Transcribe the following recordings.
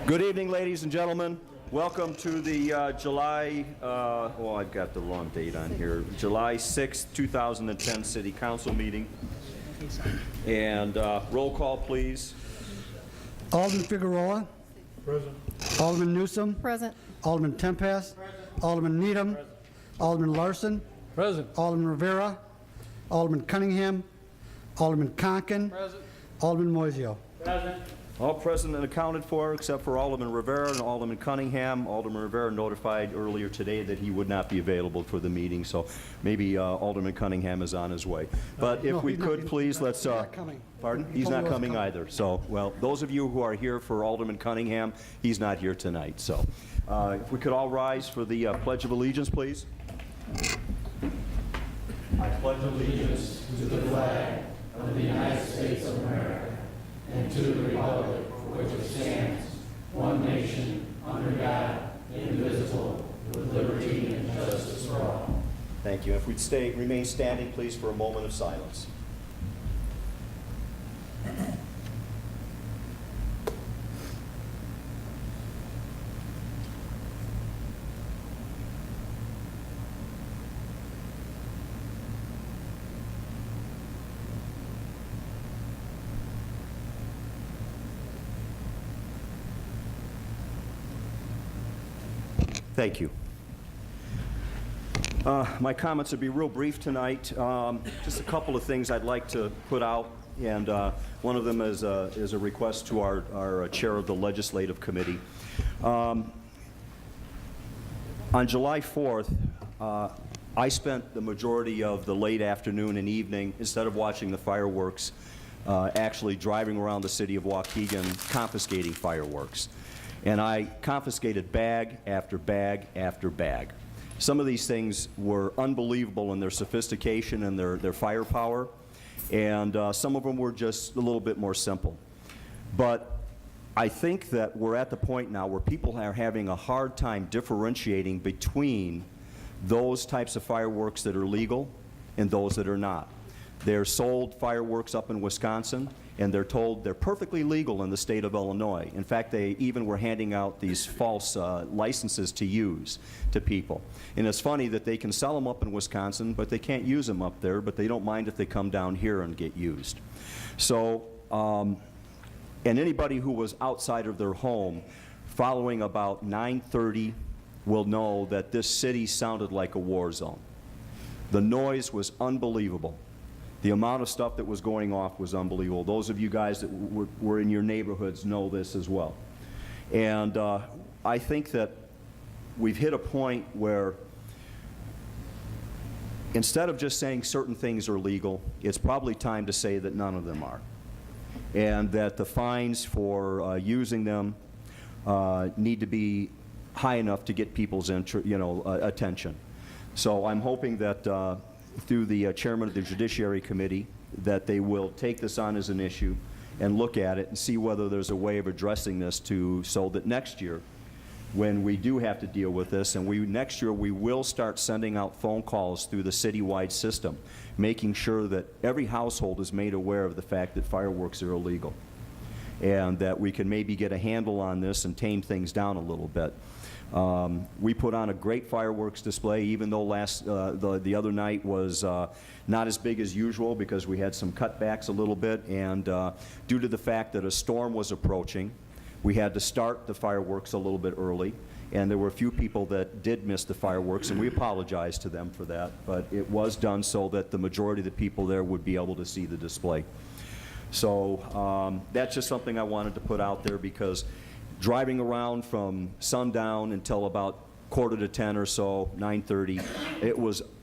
Good evening, ladies and gentlemen. Welcome to the July, I've got the wrong date on here, July 6th, 2010 City Council meeting. And roll call, please. Alderman Figueroa. Present. Alderman Newsom. Present. Alderman Tempest. Alderman Needham. Alderman Larson. Present. Alderman Rivera. Alderman Cunningham. Alderman Conkin. Present. Alderman Moiseo. Present. All present and accounted for except for Alderman Rivera and Alderman Cunningham. Alderman Rivera notified earlier today that he would not be available for the meeting, so maybe Alderman Cunningham is on his way. But if we could please, let's... He's not coming. Pardon? He's not coming either. So, well, those of you who are here for Alderman Cunningham, he's not here tonight. So if we could all rise for the Pledge of Allegiance, please. I pledge allegiance to the flag of the United States of America and to the republic for which it stands, one nation, under God, indivisible, with liberty and justice for all. Thank you. If we'd remain standing, please, for a moment of silence. Thank you. My comments will be real brief tonight. Just a couple of things I'd like to put out, and one of them is a request to our chair of the Legislative Committee. On July 4th, I spent the majority of the late afternoon and evening, instead of watching the fireworks, actually driving around the city of Waukegan confiscating fireworks. And I confiscated bag after bag after bag. Some of these things were unbelievable in their sophistication and their firepower, and some of them were just a little bit more simple. But I think that we're at the point now where people are having a hard time differentiating between those types of fireworks that are legal and those that are not. They're sold fireworks up in Wisconsin, and they're told they're perfectly legal in the state of Illinois. In fact, they even were handing out these false licenses to use to people. And it's funny that they can sell them up in Wisconsin, but they can't use them up there, but they don't mind if they come down here and get used. So, and anybody who was outside of their home following about 9:30 will know that this city sounded like a war zone. The noise was unbelievable. The amount of stuff that was going off was unbelievable. Those of you guys that were in your neighborhoods know this as well. And I think that we've hit a point where instead of just saying certain things are legal, it's probably time to say that none of them are. And that the fines for using them need to be high enough to get people's attention. So I'm hoping that through the chairman of the Judiciary Committee, that they will take this on as an issue and look at it and see whether there's a way of addressing this so that next year, when we do have to deal with this, and next year we will start sending out phone calls through the citywide system, making sure that every household is made aware of the fact that fireworks are illegal, and that we can maybe get a handle on this and tame things down a little bit. We put on a great fireworks display, even though the other night was not as big as usual because we had some cutbacks a little bit, and due to the fact that a storm was approaching, we had to start the fireworks a little bit early, and there were a few people that did miss the fireworks, and we apologize to them for that, but it was done so that the majority of the people there would be able to see the display. So that's just something I wanted to put out there, because driving around from sundown until about 9:45 or so, 9:30,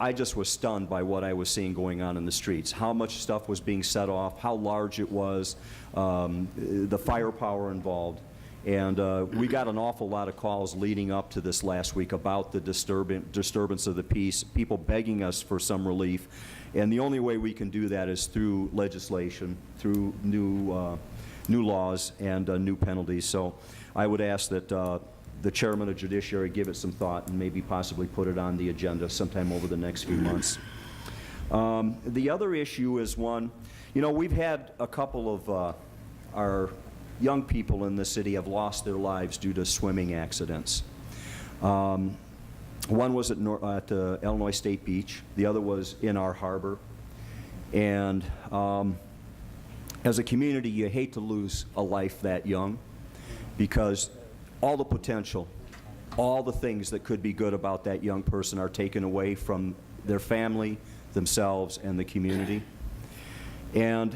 I just was stunned by what I was seeing going on in the streets. How much stuff was being set off, how large it was, the firepower involved. And we got an awful lot of calls leading up to this last week about the disturbance of the peace, people begging us for some relief. And the only way we can do that is through legislation, through new laws and new penalties. So I would ask that the chairman of Judiciary give it some thought and maybe possibly put it on the agenda sometime over the next few months. The other issue is one, you know, we've had a couple of our young people in the city have lost their lives due to swimming accidents. One was at Illinois State Beach. The other was in our harbor. And as a community, you hate to lose a life that young, because all the potential, all the things that could be good about that young person are taken away from their family, themselves, and the community. And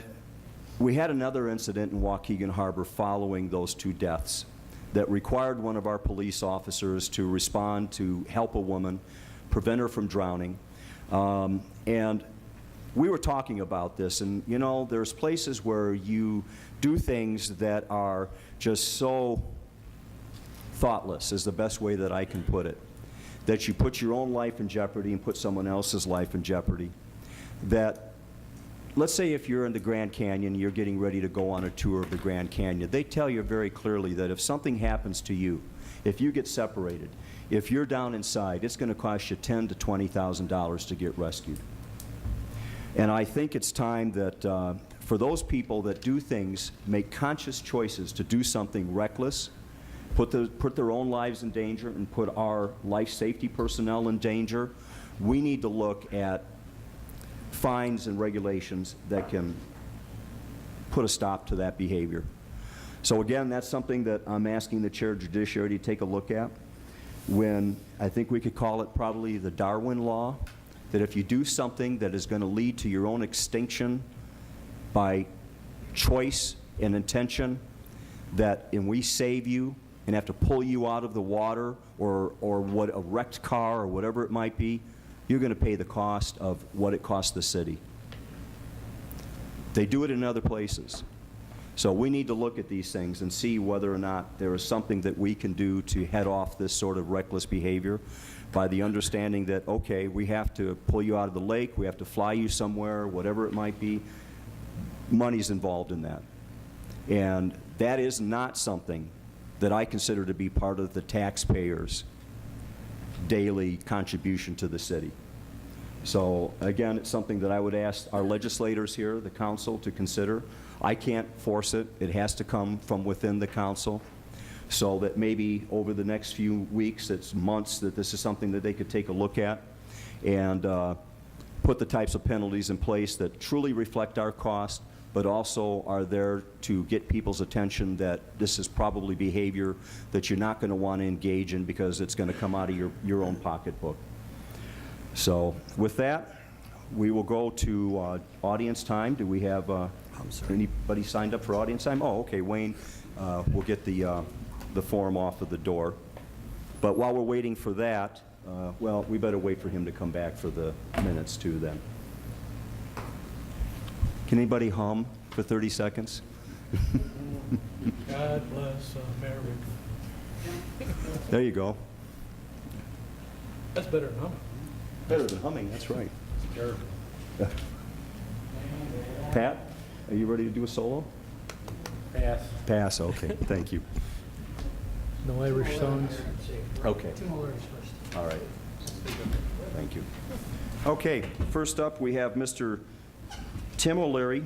we had another incident in Waukegan Harbor following those two deaths that required one of our police officers to respond to help a woman, prevent her from drowning. And we were talking about this, and you know, there's places where you do things that are just so thoughtless, is the best way that I can put it, that you put your own life in jeopardy and put someone else's life in jeopardy. That, let's say if you're in the Grand Canyon, you're getting ready to go on a tour of the Grand Canyon, they tell you very clearly that if something happens to you, if you get separated, if you're down inside, it's going to cost you $10,000 to $20,000 to get rescued. And I think it's time that for those people that do things, make conscious choices to do something reckless, put their own lives in danger and put our life safety personnel in danger, we need to look at fines and regulations that can put a stop to that behavior. So again, that's something that I'm asking the Chair of Judiciary to take a look at, when I think we could call it probably the Darwin Law, that if you do something that is going to lead to your own extinction by choice and intention, and we save you and have to pull you out of the water, or what, a wrecked car or whatever it might be, you're going to pay the cost of what it costs the city. They do it in other places. So we need to look at these things and see whether or not there is something that we can do to head off this sort of reckless behavior, by the understanding that, okay, we have to pull you out of the lake, we have to fly you somewhere, whatever it might be. Money's involved in that. And that is not something that I consider to be part of the taxpayers' daily contribution to the city. So again, it's something that I would ask our legislators here, the council, to consider. I can't force it. It has to come from within the council, so that maybe over the next few weeks, it's months, that this is something that they could take a look at and put the types of penalties in place that truly reflect our cost, but also are there to get people's attention that this is probably behavior that you're not going to want to engage in, because it's going to come out of your own pocketbook. So with that, we will go to audience time. Do we have anybody signed up for audience time? Oh, okay, Wayne will get the form off of the door. But while we're waiting for that, well, we better wait for him to come back for the minutes too then. Can anybody hum for 30 seconds? God bless America. There you go. That's better than humming. Better than humming, that's right. It's terrible. Pat, are you ready to do a solo? Pass. Pass, okay, thank you. No Irish songs. Okay. All right. Thank you. Okay, first up we have Mr. Tim O'Leary.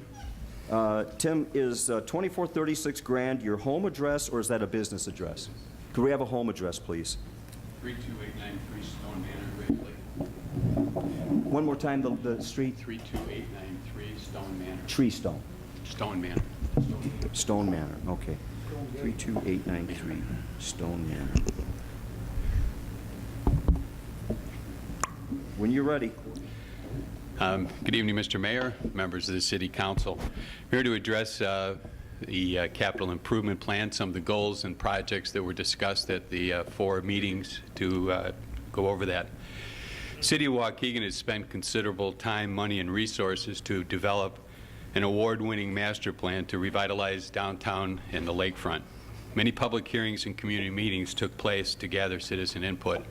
Tim, is 2436 Grand your home address, or is that a business address? Could we have a home address, please? 32893 Stone Manor, Great Lake. One more time, the street? 32893 Stone Manor. Treestone. Stone Manor. Stone Manor, okay. 32893 Stone Manor. When you're ready. Good evening, Mr. Mayor, members of the City Council. I'm here to address the capital improvement plan, some of the goals and projects that were discussed at the 4 meetings to go over that. City of Waukegan has spent considerable time, money, and resources to develop an award-winning master plan to revitalize downtown and the lakefront. Many public hearings and community meetings took place to gather citizen input.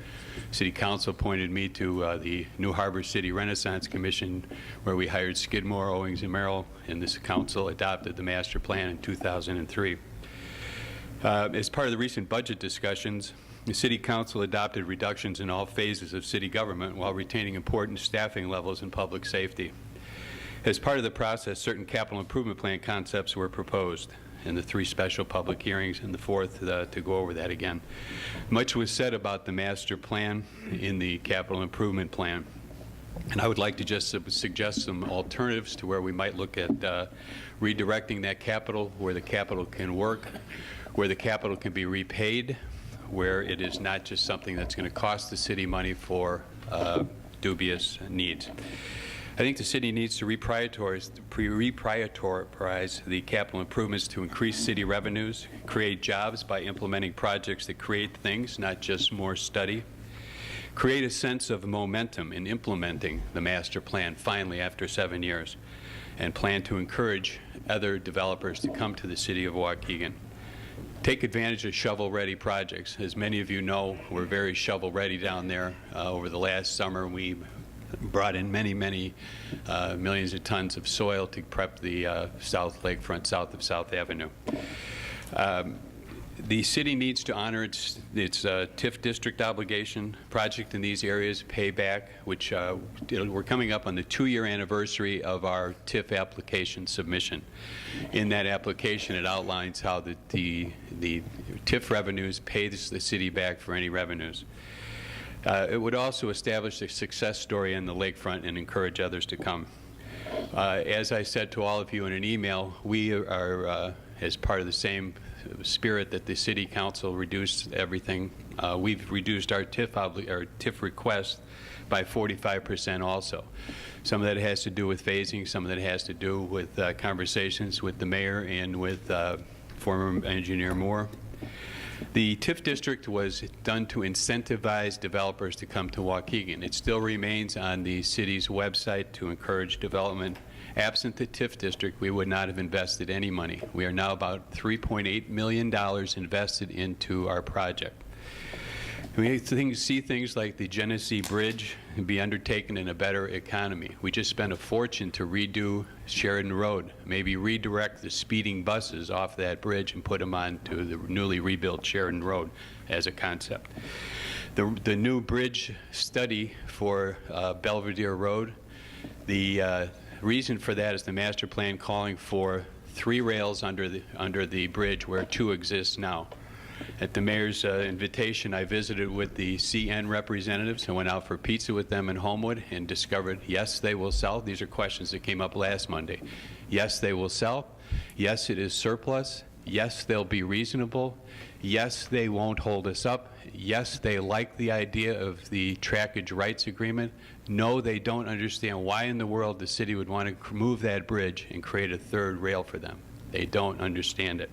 City Council appointed me to the New Harbor City Renaissance Commission, where we hired Skidmore, Owings, and Merrill, and this council adopted the master plan in 2003. As part of the recent budget discussions, the City Council adopted reductions in all phases of city government while retaining important staffing levels and public safety. As part of the process, certain capital improvement plan concepts were proposed in the 3 special public hearings and the 4th to go over that again. Much was said about the master plan in the capital improvement plan. And I would like to just suggest some alternatives to where we might look at redirecting that capital, where the capital can work, where the capital can be repaid, where it is not just something that's going to cost the city money for dubious needs. I think the city needs to reprioritize the capital improvements to increase city revenues, create jobs by implementing projects that create things, not just more study. Create a sense of momentum in implementing the master plan finally after 7 years, and plan to encourage other developers to come to the city of Waukegan. Take advantage of shovel-ready projects. As many of you know, we're very shovel-ready down there. Over the last summer, we brought in many millions of tons of soil to prep the South Lakefront south of South Avenue. The city needs to honor its TIF district obligation. Project in these areas payback, which we're coming up on the 2-year anniversary of our TIF application submission. In that application, it outlines how the TIF revenues pay the city back for any revenues. It would also establish a success story in the lakefront and encourage others to come. As I said to all of you in an email, we are, as part of the same spirit that the City Council reduced everything, we've reduced our TIF request by 45% also. Some of that has to do with phasing, some of that has to do with conversations with the mayor and with former engineer Moore. The TIF district was done to incentivize developers to come to Waukegan. It still remains on the city's website to encourage development. Absent the TIF district, we would not have invested any money. We are now about $3.8 million invested into our project. We see things like the Genesee Bridge be undertaken in a better economy. We just spent a fortune to redo Sheridan Road, maybe redirect the speeding buses off that bridge and put them onto the newly rebuilt Sheridan Road as a concept. The new bridge study for Belvedere Road, the reason for that is the master plan calling for 3 rails under the bridge where 2 exist now. At the mayor's invitation, I visited with the CN representatives and went out for pizza with them in Homewood and discovered, yes, they will sell. These are questions that came up last Monday. Yes, they will sell. Yes, it is surplus. Yes, they'll be reasonable. Yes, they won't hold us up. Yes, they like the idea of the trackage rights agreement. No, they don't understand why in the world the city would want to move that bridge and create a 3rd rail for them. They don't understand it.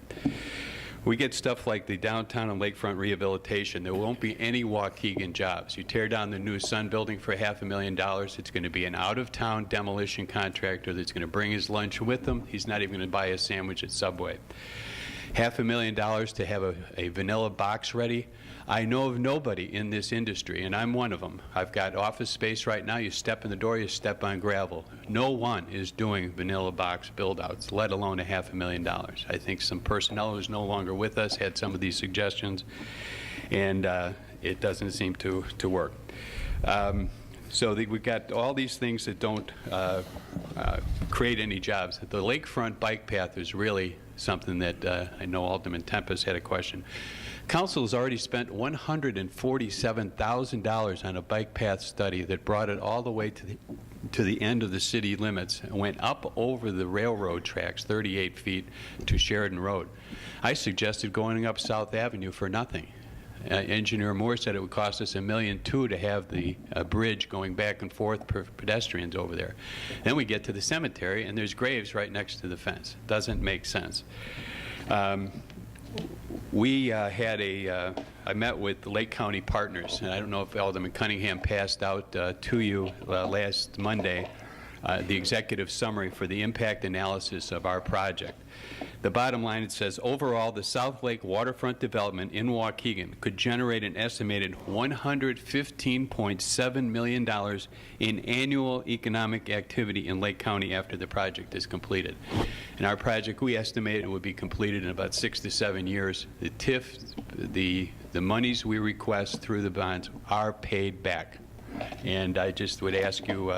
We get stuff like the downtown and lakefront rehabilitation. There won't be any Waukegan jobs. You tear down the new Sun building for $500,000, it's going to be an out-of-town demolition contractor that's going to bring his lunch with him. He's not even going to buy a sandwich at Subway. $500,000 to have a vanilla box ready. I know of nobody in this industry, and I'm one of them. I've got office space right now. You step in the door, you step on gravel. No one is doing vanilla box build-outs, let alone $500,000. I think some personnel who's no longer with us had some of these suggestions, and it doesn't seem to work. So we've got all these things that don't create any jobs. The lakefront bike path is really something that I know Alderman Tempest had a question. Council has already spent $147,000 on a bike path study that brought it all the way to the end of the city limits and went up over the railroad tracks 38 feet to Sheridan Road. I suggested going up South Avenue for nothing. Engineer Moore said it would cost us $1.2 million to have the bridge going back and forth for pedestrians over there. Then we get to the cemetery and there's graves right next to the fence. Doesn't make sense. I met with the Lake County partners, and I don't know if Alderman Cunningham passed out to you last Monday the executive summary for the impact analysis of our project. The bottom line, it says, overall, the South Lake waterfront development in Waukegan could generate an estimated $115.7 million in annual economic activity in Lake County after the project is completed. In our project, we estimate it would be completed in about 6 to 7 years. The TIF, the the monies we request through the bonds are paid back. And I just would ask you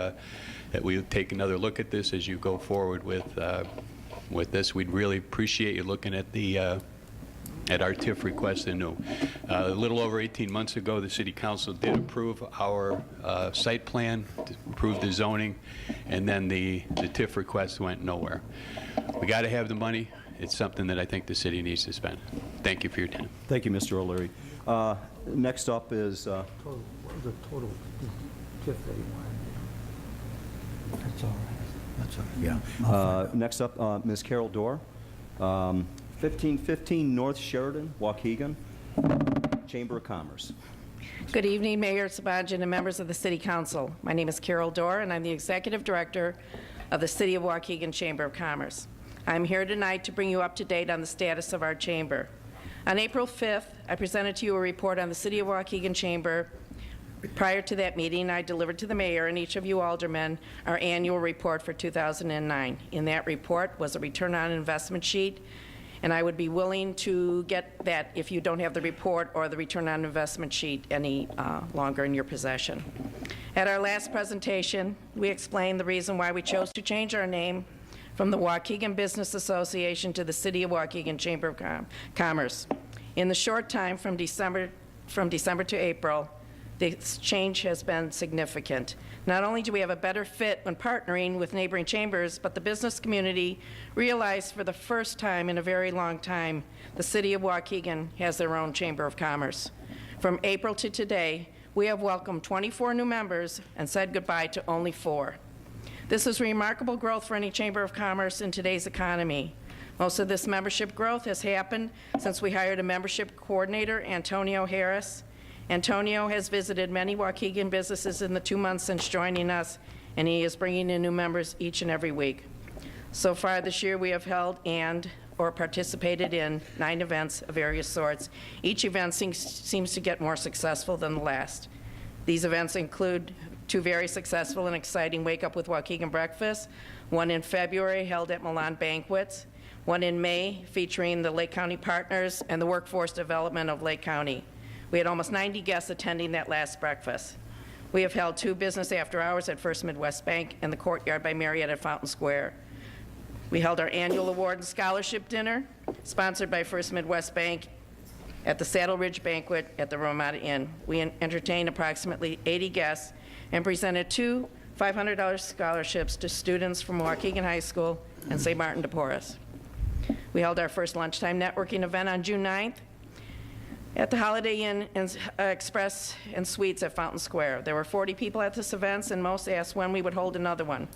that we take another look at this as you go forward with this. We'd really appreciate you looking at at our TIF request anew. A little over 18 months ago, the City Council did approve our site plan, approve the zoning, and then the TIF request went nowhere. We got to have the money. It's something that I think the city needs to spend. Thank you for your time. Thank you, Mr. O'Leary. Next up is, What was the total TIF that you wanted? That's all right. That's all right, yeah. next up, Ms. Carol Dorr, 1515 North Sheridan, Waukegan, Chamber of Commerce. Good evening, Mayor Sabajian and members of the City Council. My name is Carol Dorr, and I'm the Executive Director of the City of Waukegan Chamber of Commerce. I'm here tonight to bring you up to date on the status of our chamber. On April 5th, I presented to you a report on the City of Waukegan Chamber. Prior to that meeting, I delivered to the mayor and each of you aldermen our annual report for 2009. In that report was a return on investment sheet, and I would be willing to get that if you don't have the report or the return on investment sheet any longer in your possession. At our last presentation, we explained the reason why we chose to change our name from the Waukegan Business Association to the City of Waukegan Chamber of Commerce. In the short time from December to April, this change has been significant. Not only do we have a better fit when partnering with neighboring chambers, but the business community realized for the first time in a very long time the City of Waukegan has their own Chamber of Commerce. From April to today, we have welcomed 24 new members and said goodbye to only 4. This is remarkable growth for any Chamber of Commerce in today's economy. Most of this membership growth has happened since we hired a membership coordinator, Antonio Harris. Antonio has visited many Waukegan businesses in the 2 months since joining us, and he is bringing in new members each and every week. So far this year, we have held or participated in 9 events of various sorts. Each event seems to get more successful than the last. These events include 2 very successful and exciting Wake Up with Waukegan breakfasts, one in February held at Milan Banquets, one in May featuring the Lake County Partners and the Workforce Development of Lake County. We had almost 90 guests attending that last breakfast. We have held 2 business after hours at First Midwest Bank and the Courtyard by Marriott at Fountain Square. We held our annual award and scholarship dinner, sponsored by First Midwest Bank, at the Saddle Ridge Banquet at the Ramada Inn. We entertained approximately 80 guests and presented 2 $500 scholarships to students from Waukegan High School and St. Martin de Porres. We held our first lunchtime networking event on June 9th at the Holiday Inn and Express and Suites at Fountain Square. There were 40 people at this event, and most asked when we would hold another one.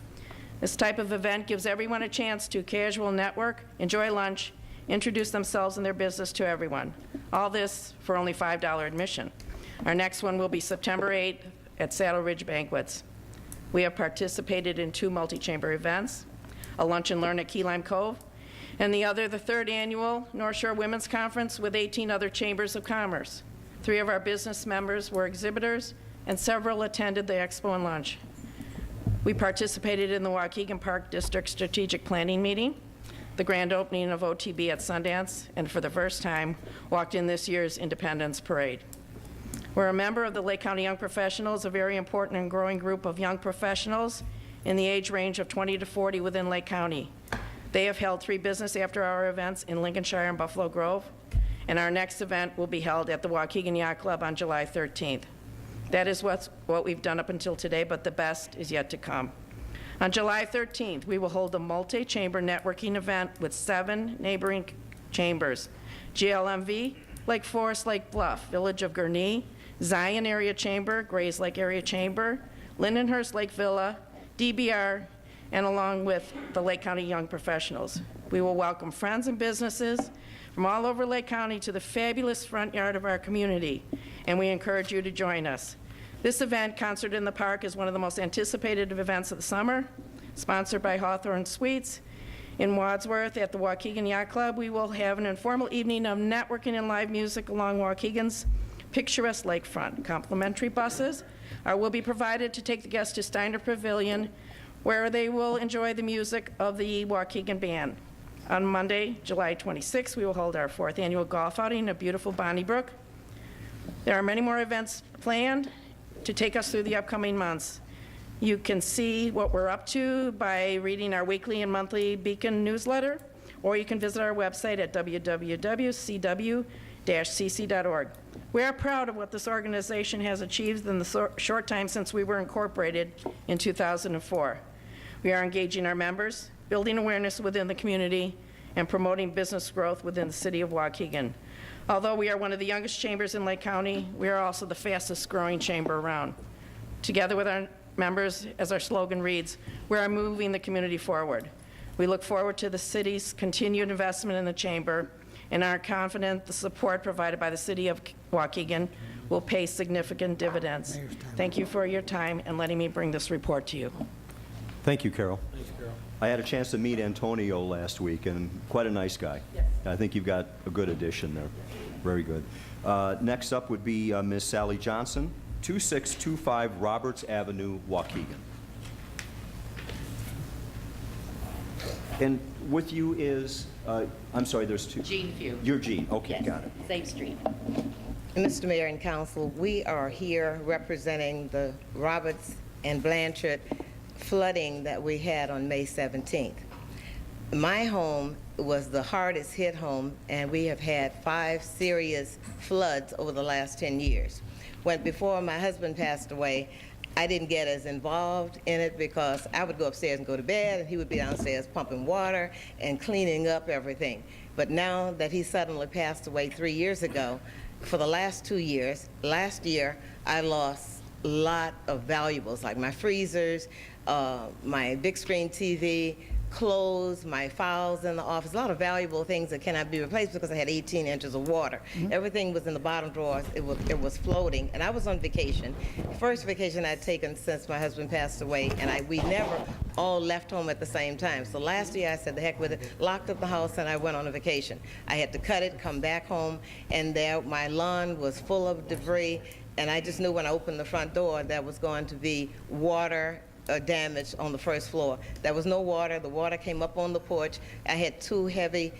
This type of event gives everyone a chance to casual network, enjoy lunch, introduce themselves and their business to everyone. All this for only $5 admission. Our next one will be September 8th at Saddle Ridge Banquets. We have participated in 2 multi-chamber events, a lunch and learn at Key Lime Cove, and the 3rd annual North Shore Women's Conference with 18 other chambers of commerce. 3 of our business members were exhibitors, and several attended the expo and lunch. We participated in the Waukegan Park District Strategic Planning Meeting, the grand opening of OTB at Sundance, and for the first time, walked in this year's Independence Parade. We're a member of the Lake County Young Professionals, a very important and growing group of young professionals in the age range of 20 to 40 within Lake County. They have held 3 business after-hour events in Lincolnshire and Buffalo Grove, and our next event will be held at the Waukegan Yacht Club on July 13th. That is what we've done up until today, but the best is yet to come. On July 13th, we will hold a multi-chamber networking event with 7 neighboring chambers: GLMV, Lake Forest, Lake Bluff, Village of Gurnee, Zion Area Chamber, Grays Lake Area Chamber, Lindenhurst Lake Villa, DBR, and along with the Lake County Young Professionals. We will welcome friends and businesses from all over Lake County to the fabulous front yard of our community, and we encourage you to join us. This event, Concert in the Park, is one of the most anticipated events of the summer. Sponsored by Hawthorne Suites in Wadsworth at the Waukegan Yacht Club, we will have an informal evening of networking and live music along Waukegan's picturesque lakefront. Complimentary buses will be provided to take the guests to Steiner Pavilion, where they will enjoy the music of the Waukegan Band. On Monday, July 26th, we will hold our 4th annual golf outing at beautiful Bonnybrook. There are many more events planned to take us through the upcoming months. You can see what we're up to by reading our weekly and monthly Beacon newsletter, or you can visit our website at www.cw-cc.org. We are proud of what this organization has achieved in the short time since we were incorporated in 2004. We are engaging our members, building awareness within the community, and promoting business growth within the city of Waukegan. Although we are one of the youngest chambers in Lake County, we are also the fastest growing chamber around. Together with our members, as our slogan reads, we are moving the community forward. We look forward to the city's continued investment in the chamber and are confident the support provided by the city of Waukegan will pay significant dividends. Thank you for your time and letting me bring this report to you. Thank you, Carol. Thanks, Carol. I had a chance to meet Antonio last week, and quite a nice guy. Yes. I think you've got a good addition there. Very good. Next up would be Ms. Sally Johnson, 2625 Roberts Avenue, Waukegan. And with you is, I'm sorry, there's two. Jean Few. You're Jean. Okay, Yes, got it. Same street. Mr. Mayor and Council, we are here representing the Roberts and Blanchard flooding that we had on May 17th. My home was the hardest hit home, and we have had 5 serious floods over the last 10 years. Before my husband passed away, I didn't get as involved in it because I would go upstairs and go to bed, and he would be downstairs pumping water and cleaning up everything. But now that he suddenly passed away 3 years ago, for the last 2 years, last year I lost a lot of valuables like my freezers, my big screen TV, clothes, my files in the office, a lot of valuable things that cannot be replaced because I had 18 inches of water. Everything was in the bottom drawers. It was floating, and I was on vacation. First vacation I'd taken since my husband passed away, and we never all left home at the same time. So last year I said, the heck with it, locked up the house, and I went on a vacation. I had to cut it, come back home, and there my lawn was full of debris, and I just knew when I opened the front door there was going to be water damage on the first floor. There was no water. The water came up on the porch. I had 2 heavy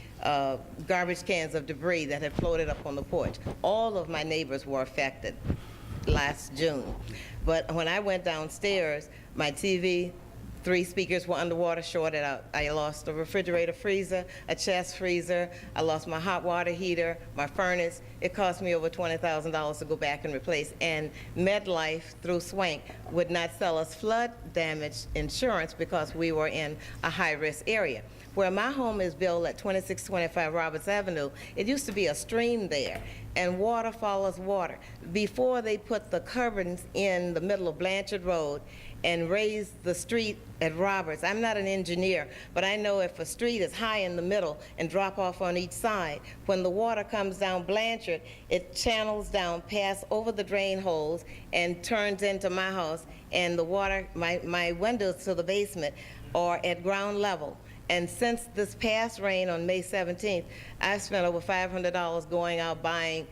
garbage cans of debris that had floated up on the porch. All of my neighbors were affected last June. But when I went downstairs, my TV, 3 speakers were underwater, shorted out. I lost a refrigerator freezer, a chest freezer. I lost my hot water heater, my furnace. It cost me over $20,000 to go back and replace. And MedLife, through Swank, would not sell us flood damage insurance because we were in a high-risk area. Where my home is built at 2625 Roberts Avenue, it used to be a stream there, and water follows water. Before they put the curbings in the middle of Blanchard Road and raised the street at Roberts, I'm not an engineer, but I know if a street is high in the middle and drop off on each side, when the water comes down Blanchard, it channels down past over the drain holes and turns into my house, and the water, my windows to the basement are at ground level. And since this past rain on May 17th, I've spent over $500 going out buying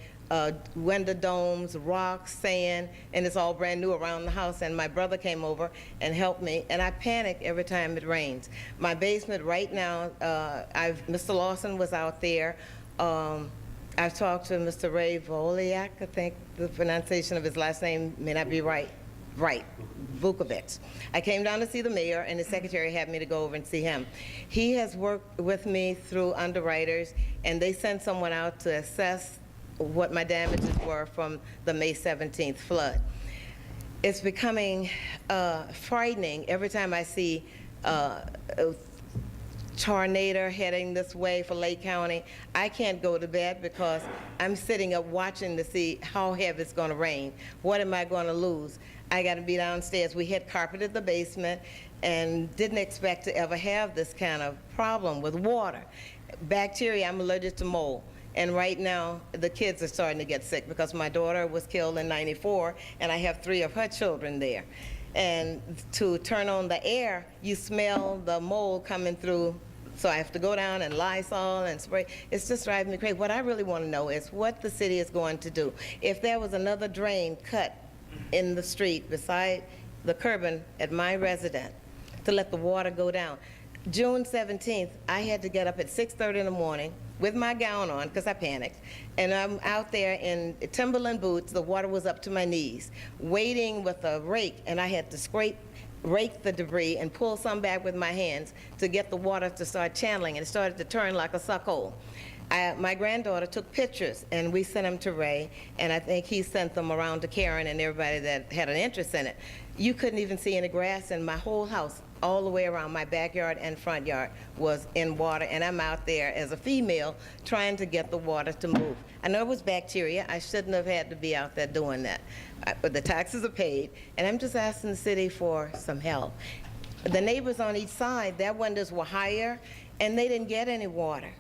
window domes, rocks, sand, and it's all brand new around the house. And my brother came over and helped me, and I panic every time it rains. My basement right now, Mr. Lawson was out there. I've talked to Mr. Ray Voliak. I think the pronunciation of his last name may not be right. Vukovic. I came down to see the mayor, and the secretary had me to go over and see him. He has worked with me through underwriters, and they sent someone out to assess what my damages were from the May 17th flood. It's becoming frightening every time I see tornado heading this way for Lake County. I can't go to bed because I'm sitting up watching to see how heavy it's going to rain. What am I going to lose? I got to be downstairs. We had carpeted the basement and didn't expect to ever have this kind of problem with water. Bacteria, I'm allergic to mold. And right now, the kids are starting to get sick because my daughter was killed in '94, and I have 3 of her children there. And to turn on the air, you smell the mold coming through, so I have to go down and Lysol and spray. It's just driving me crazy. What I really want to know is what the city is going to do. If there was another drain cut in the street beside the curbing at my residence to let the water go down, June 17th, I had to get up at 6:30 in the morning with my gown on because I panicked, and I'm out there in Timberland boots. The water was up to my knees, waiting with a rake, and I had to rake the debris and pull some back with my hands to get the water to start channeling, and it started to turn like a suck hole. My granddaughter took pictures, and we sent them to Ray, and I think he sent them around to Karen and everybody that had an interest in it. You couldn't even see any grass in my whole house. All the way around my backyard and front yard was in water, and I'm out there as a female trying to get the water to move. I know it was bacteria. I shouldn't have had to be out there doing that. But the taxes are paid, and I'm just asking the city for some help. The neighbors on each side, their windows were higher, and they didn't get any water.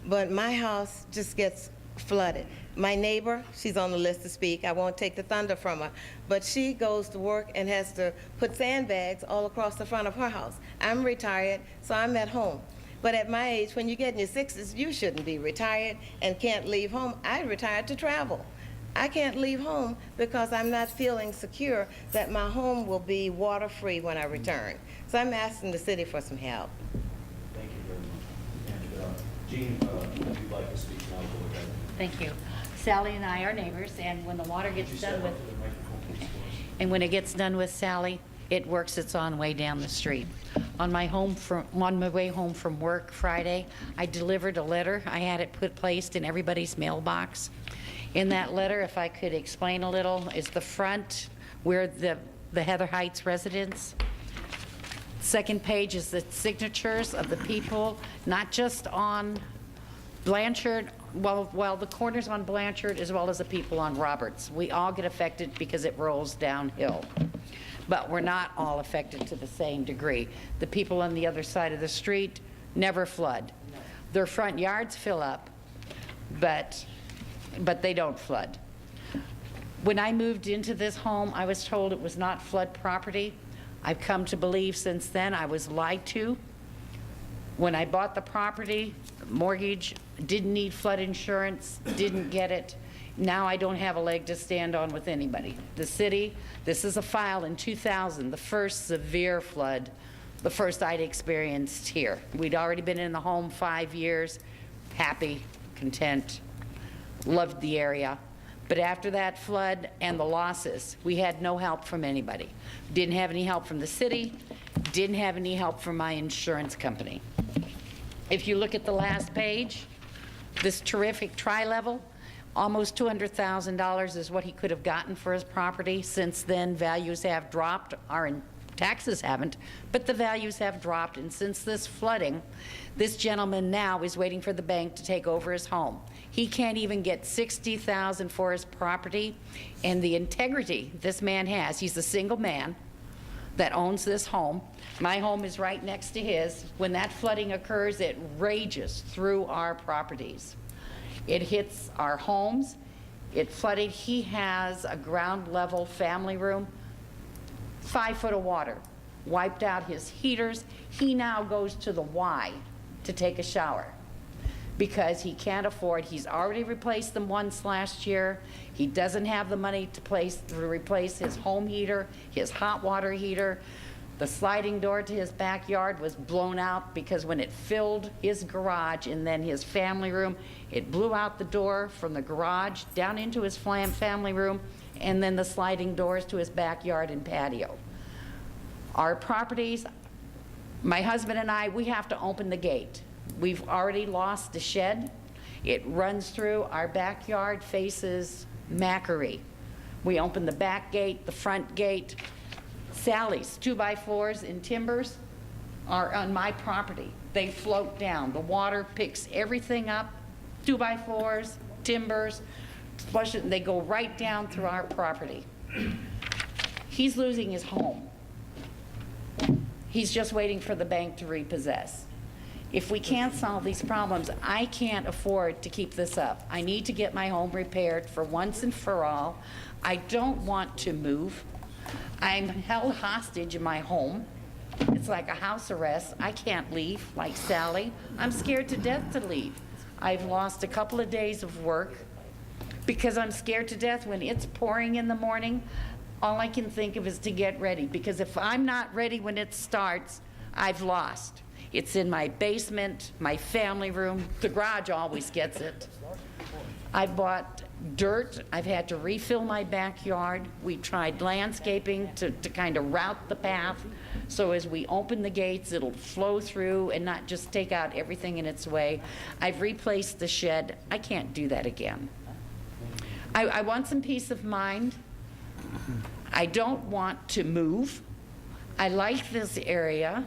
But my house just gets flooded. My neighbor, she's on the list to speak. I won't take the thunder from her, but she goes to work and has to put sandbags all across the front of her house. I'm retired, so I'm at home. But at my age, when you get in your 60s, you shouldn't be retired and can't leave home. I retired to travel. I can't leave home because I'm not feeling secure that my home will be water-free when I return. So I'm asking the city for some help. Thank you very much. And Jean, if you'd like to speak now, go ahead. Thank you. Sally and I are neighbors, and when the water Would you gets step done with, up to the microphone, please, for us? and when it gets done with Sally, it works its own way down the street. On my way home from work Friday, I delivered a letter. I had it placed in everybody's mailbox. In that letter, if I could explain a little, is the front where the Heather Heights residence. Second page is the signatures of the people, not just on Blanchard, well, the corners on Blanchard as well as the people on Roberts. We all get affected because it rolls downhill. But we're not all affected to the same degree. The people on the other side of the street never flood. Their front yards fill up, but they don't flood. When I moved into this home, I was told it was not flood property. I've come to believe since then I was lied to. When I bought the property, mortgage, didn't need flood insurance, didn't get it. Now I don't have a leg to stand on with anybody. The city, this is a file in 2000, the first severe flood, the first I'd experienced here. We'd already been in the home 5 years, happy, content, loved the area. But after that flood and the losses, we had no help from anybody. Didn't have any help from the city, didn't have any help from my insurance company. If you look at the last page, this terrific tri-level, almost $200,000 is what he could have gotten for his property. Since then, values have dropped. Our taxes haven't, but the values have dropped. And since this flooding, this gentleman now is waiting for the bank to take over his home. He can't even get $60,000 for his property. And the integrity this man has, he's a single man that owns this home. My home is right next to his. When that flooding occurs, it rages through our properties. It hits our homes. It flooded. He has a ground level family room, 5 foot of water, wiped out his heaters. He now goes to the Y to take a shower because he can't afford. He's already replaced them once last year. He doesn't have the money to replace his home heater, his hot water heater. The sliding door to his backyard was blown out because when it filled his garage and then his family room, it blew out the door from the garage down into his family room and then the sliding doors to his backyard and patio. Our properties, my husband and I, we have to open the gate. We've already lost the shed. It runs through. Our backyard faces Macquarie. We open the back gate, the front gate. Sally's 2x4s and timbers are on my property. They float down. The water picks everything up, 2x4s, timbers, flush it, and they go right down through our property. He's losing his home. He's just waiting for the bank to repossess. If we can't solve these problems, I can't afford to keep this up. I need to get my home repaired for once and for all. I don't want to move. I'm held hostage in my home. It's like a house arrest. I can't leave like Sally. I'm scared to death to leave. I've lost a couple of days of work because I'm scared to death when it's pouring in the morning. All I can think of is to get ready, because if I'm not ready when it starts, I've lost. It's in my basement, my family room. The garage always gets it. I bought dirt. I've had to refill my backyard. We tried landscaping to kind of route the path, so as we open the gates, it'll flow through and not just take out everything in its way. I've replaced the shed. I can't do that again. I want some peace of mind. I don't want to move. I like this area.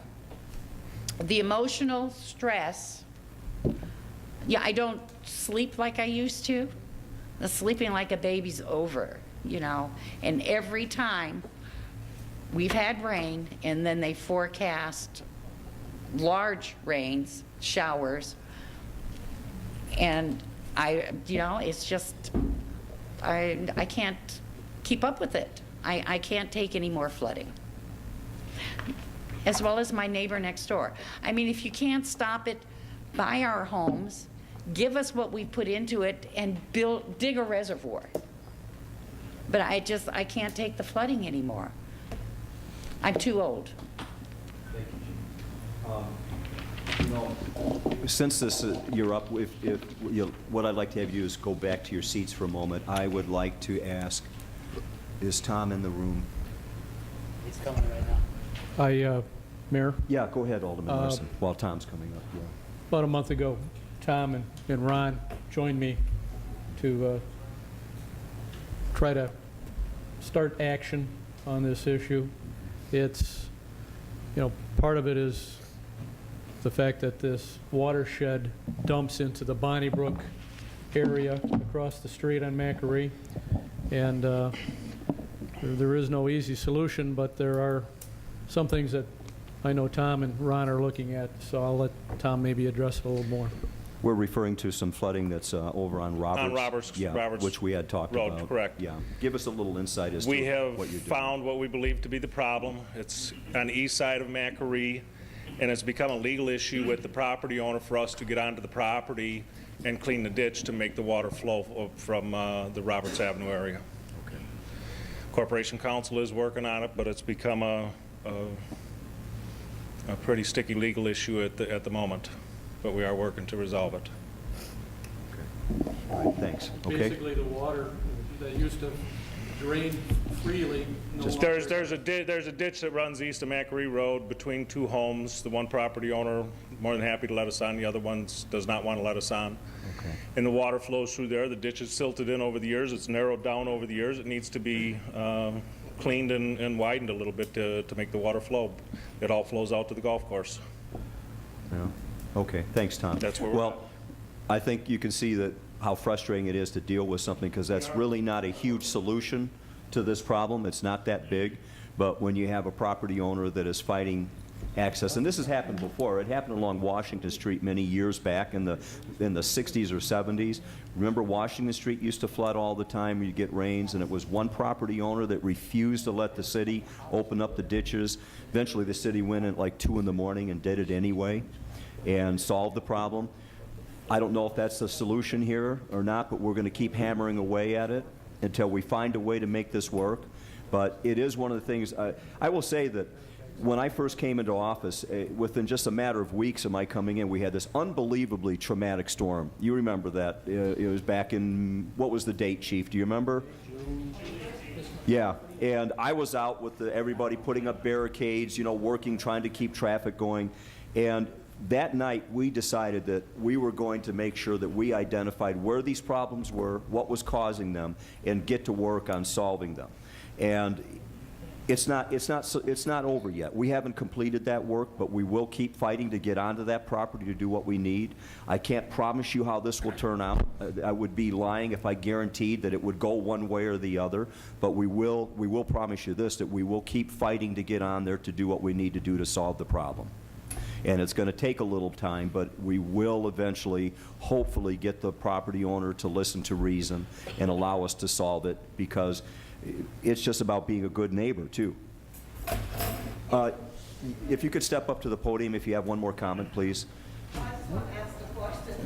The emotional stress, yeah, I don't sleep like I used to. The sleeping like a baby's over, you know. And every time we've had rain, and then they forecast large rains, showers, and it's just, I can't keep up with it. I can't take any more flooding. As well as my neighbor next door. I mean, if you can't stop it, buy our homes, give us what we put into it, and dig a reservoir. But I can't take the flooding anymore. I'm too old. Since you're up, what I'd like to have you is go back to your seats for a moment. I would like to ask, is Tom in the room? He's coming right now. Mayor, Yeah, go ahead, Alderman Larson, while Tom's coming up. Yeah. about a month ago, Tom and Ron joined me to try to start action on this issue. It's, part of it is the fact that this watershed dumps into the Bonnybrook area across the street on Macquarie. And there is no easy solution, but there are some things that I know Tom and Ron are looking at, so I'll let Tom maybe address it a little more. We're referring to some flooding that's over on Roberts. On Roberts, Yeah, Roberts which we had talked Road, about. correct. Yeah. Give us a little insight as We to have what you're doing. found what we believe to be the problem. It's on the east side of Macquarie, and it's become a legal issue with the property owner for us to get onto the property and clean the ditch to make the water flow from the Roberts Avenue area. Okay. Corporation Council is working on it, but it's become a pretty sticky legal issue at the moment, but we are working to resolve it. All right, thanks. Okay. Basically, the water that used to drain freely. There's a ditch that runs east of Macquarie Road between two homes. The one property owner more than happy to let us on. The other one does not want to let us on. Okay. And the water flows through there. The ditch is silted in over the years. It's narrowed down over the years. It needs to be cleaned and widened a little bit to make the water flow. It all flows out to the golf course. Yeah. Okay, thanks, Tom. That's where we're Well, I think you can see that how frustrating it is to deal with something, because that's really not a huge solution to this problem. It's not that big. But when you have a property owner that is fighting access, and this has happened before. It happened along Washington Street many years back in the 60s or 70s. Remember, Washington Street used to flood all the time. You get rains, and it was one property owner that refused to let the city open up the ditches. Eventually, the city went at like 2 in the morning and did it anyway and solved the problem. I don't know if that's the solution here or not, but we're going to keep hammering away at it until we find a way to make this work. But it is one of the things, I will say that when I first came into office, within just a matter of weeks of my coming in, we had this unbelievably traumatic storm. You remember that. It was back in, what was the date, Chief? Do you remember? Yeah, and I was out with everybody putting up barricades, working, trying to keep traffic going. And that night, we decided that we were going to make sure that we identified where these problems were, what was causing them, and get to work on solving them. And it's not over yet. We haven't completed that work, but we will keep fighting to get onto that property to do what we need. I can't promise you how this will turn out. I would be lying if I guaranteed that it would go one way or the other. But we will promise you this, that we will keep fighting to get on there to do what we need to do to solve the problem. And it's going to take a little time, but we will eventually, hopefully, get the property owner to listen to reason and allow us to solve it, because it's just about being a good neighbor, too. If you could step up to the podium if you have one more comment, please. I just want to ask a question.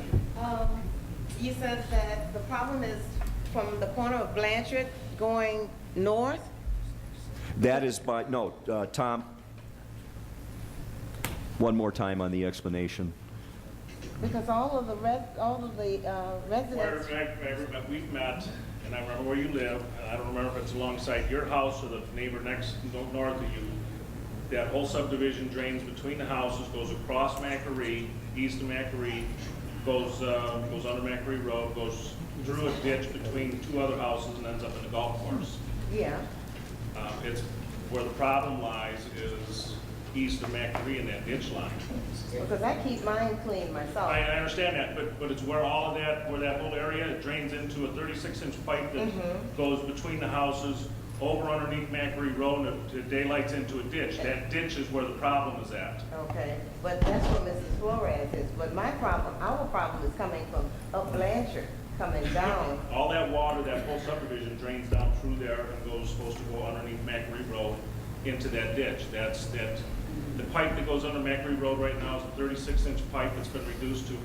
You said that the problem is from the corner of Blanchard going north? That is by, no, Tom. one more time on the explanation. Because all of the residents, We've met, and I remember where you live, and I don't remember if it's alongside your house or the neighbor next, north of you. That whole subdivision drains between the houses, goes across Macquarie, east of Macquarie, goes under Macquarie Road, goes through a ditch between two other houses and ends up in the golf course. yeah. It's where the problem lies is east of Macquarie in that ditch line. Because I keep mine clean myself. I understand that, but it's where all of that, where that whole area, it drains into a 36-inch pipe that goes between the houses, over underneath Macquarie Road, and it daylights into a ditch. That ditch is where the problem is at. Okay, but that's what Mrs. Flores is. But my problem, our problem is coming from up Blanchard, coming down. All that water, that whole subdivision drains down through there and goes, supposed to go underneath Macquarie Road into that ditch. The pipe that goes under Macquarie Road right now is a 36-inch pipe. It's been reduced to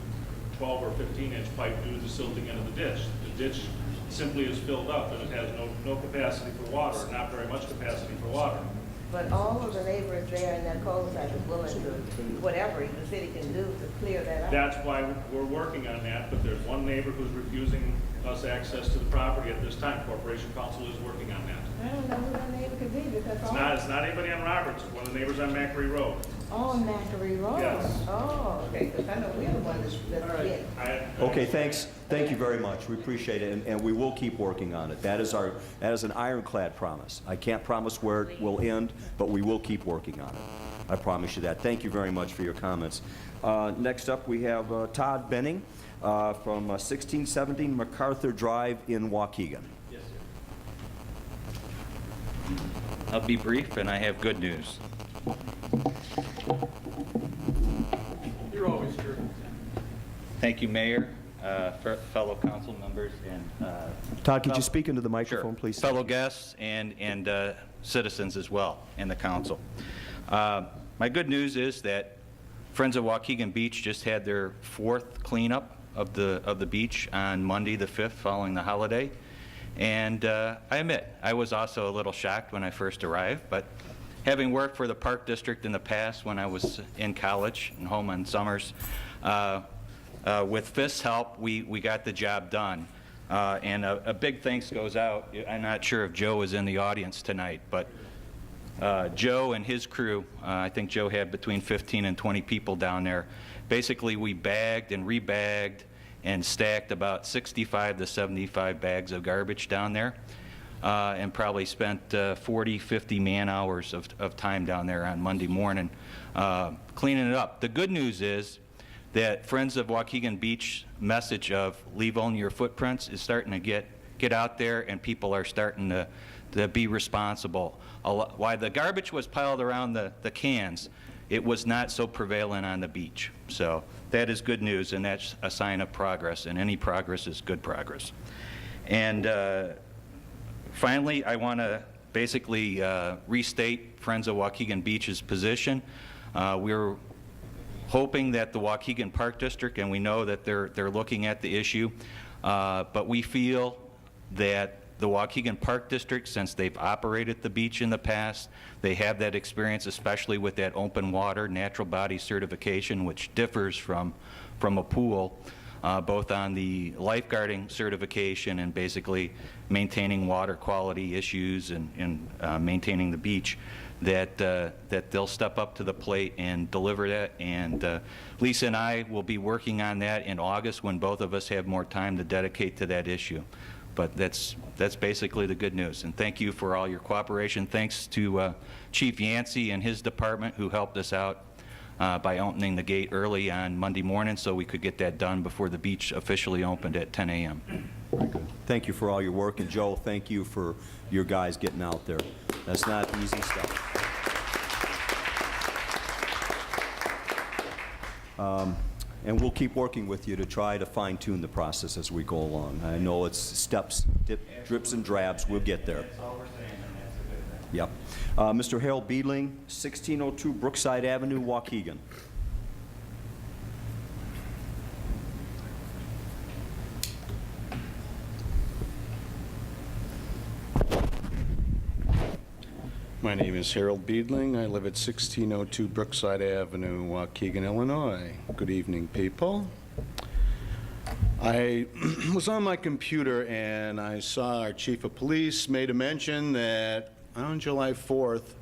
12 or 15-inch pipe due to the silting into the ditch. The ditch simply is filled up and it has no capacity for water, not very much capacity for water. But all of the neighbors there in that cul-de-sac is willing to, whatever the city can do to clear that up. That's why we're working on that, but there's one neighbor who's refusing us access to the property at this time. Corporation Council is working on that. I don't know who that neighbor could be because It's not anybody on Roberts, it's one of the neighbors on Macquarie Road. on Macquarie Road. Yes. Oh, okay, because I know we're the ones that's getting. Okay, thanks. Thank you very much. We appreciate it, and we will keep working on it. That is an ironclad promise. I can't promise where it will end, but we will keep working on it. I promise you that. Thank you very much for your comments. Next up, we have Todd Benning from 1617 MacArthur Drive in Waukegan. Yes, sir. I'll be brief, and I have good news. You're always true. Thank you, Mayor, fellow council members, and Todd, could you speak into the microphone, sure, please? fellow guests and citizens as well, and the council. My good news is that Friends of Waukegan Beach just had their 4th cleanup of the beach on Monday the 5th following the holiday. And I admit, I was also a little shocked when I first arrived, but having worked for the Park District in the past when I was in college and home on summers, with FIS's help, we got the job done. And a big thanks goes out. I'm not sure if Joe is in the audience tonight, but Joe and his crew, I think Joe had between 15 and 20 people down there. Basically, we bagged and rebagged and stacked about 65 to 75 bags of garbage down there, and probably spent 40, 50 man-hours of time down there on Monday morning cleaning it up. The good news is that Friends of Waukegan Beach message of leave only your footprints is starting to get out there, and people are starting to be responsible. While the garbage was piled around the cans, it was not so prevalent on the beach. So that is good news, and that's a sign of progress, and any progress is good progress. And finally, I want to basically restate Friends of Waukegan Beach's position. We're hoping that the Waukegan Park District, and we know that they're looking at the issue, but we feel that the Waukegan Park District, since they've operated the beach in the past, they have that experience, especially with that open water natural body certification, which differs from a pool, both on the lifeguarding certification and basically maintaining water quality issues and maintaining the beach, that they'll step up to the plate and deliver that. And Lisa and I will be working on that in August when both of us have more time to dedicate to that issue. But that's basically the good news. And thank you for all your cooperation. Thanks to Chief Yancey and his department who helped us out by opening the gate early on Monday morning so we could get that done before the beach officially opened at 10 a.m. Very good. Thank you for all your work. And Joe, thank you for your guys getting out there. That's not easy stuff. And we'll keep working with you to try to fine-tune the process as we go along. I know it's steps, drips and drabs. We'll get there. That's all we're saying, and that's a good thing. Yep. Mr. Harold Beedling, 1602 Brookside Avenue, Waukegan. My name is Harold Beedling. I live at 1602 Brookside Avenue, Waukegan, Illinois. Good evening, people. I was on my computer and I saw our chief of police made a mention that on July 4th,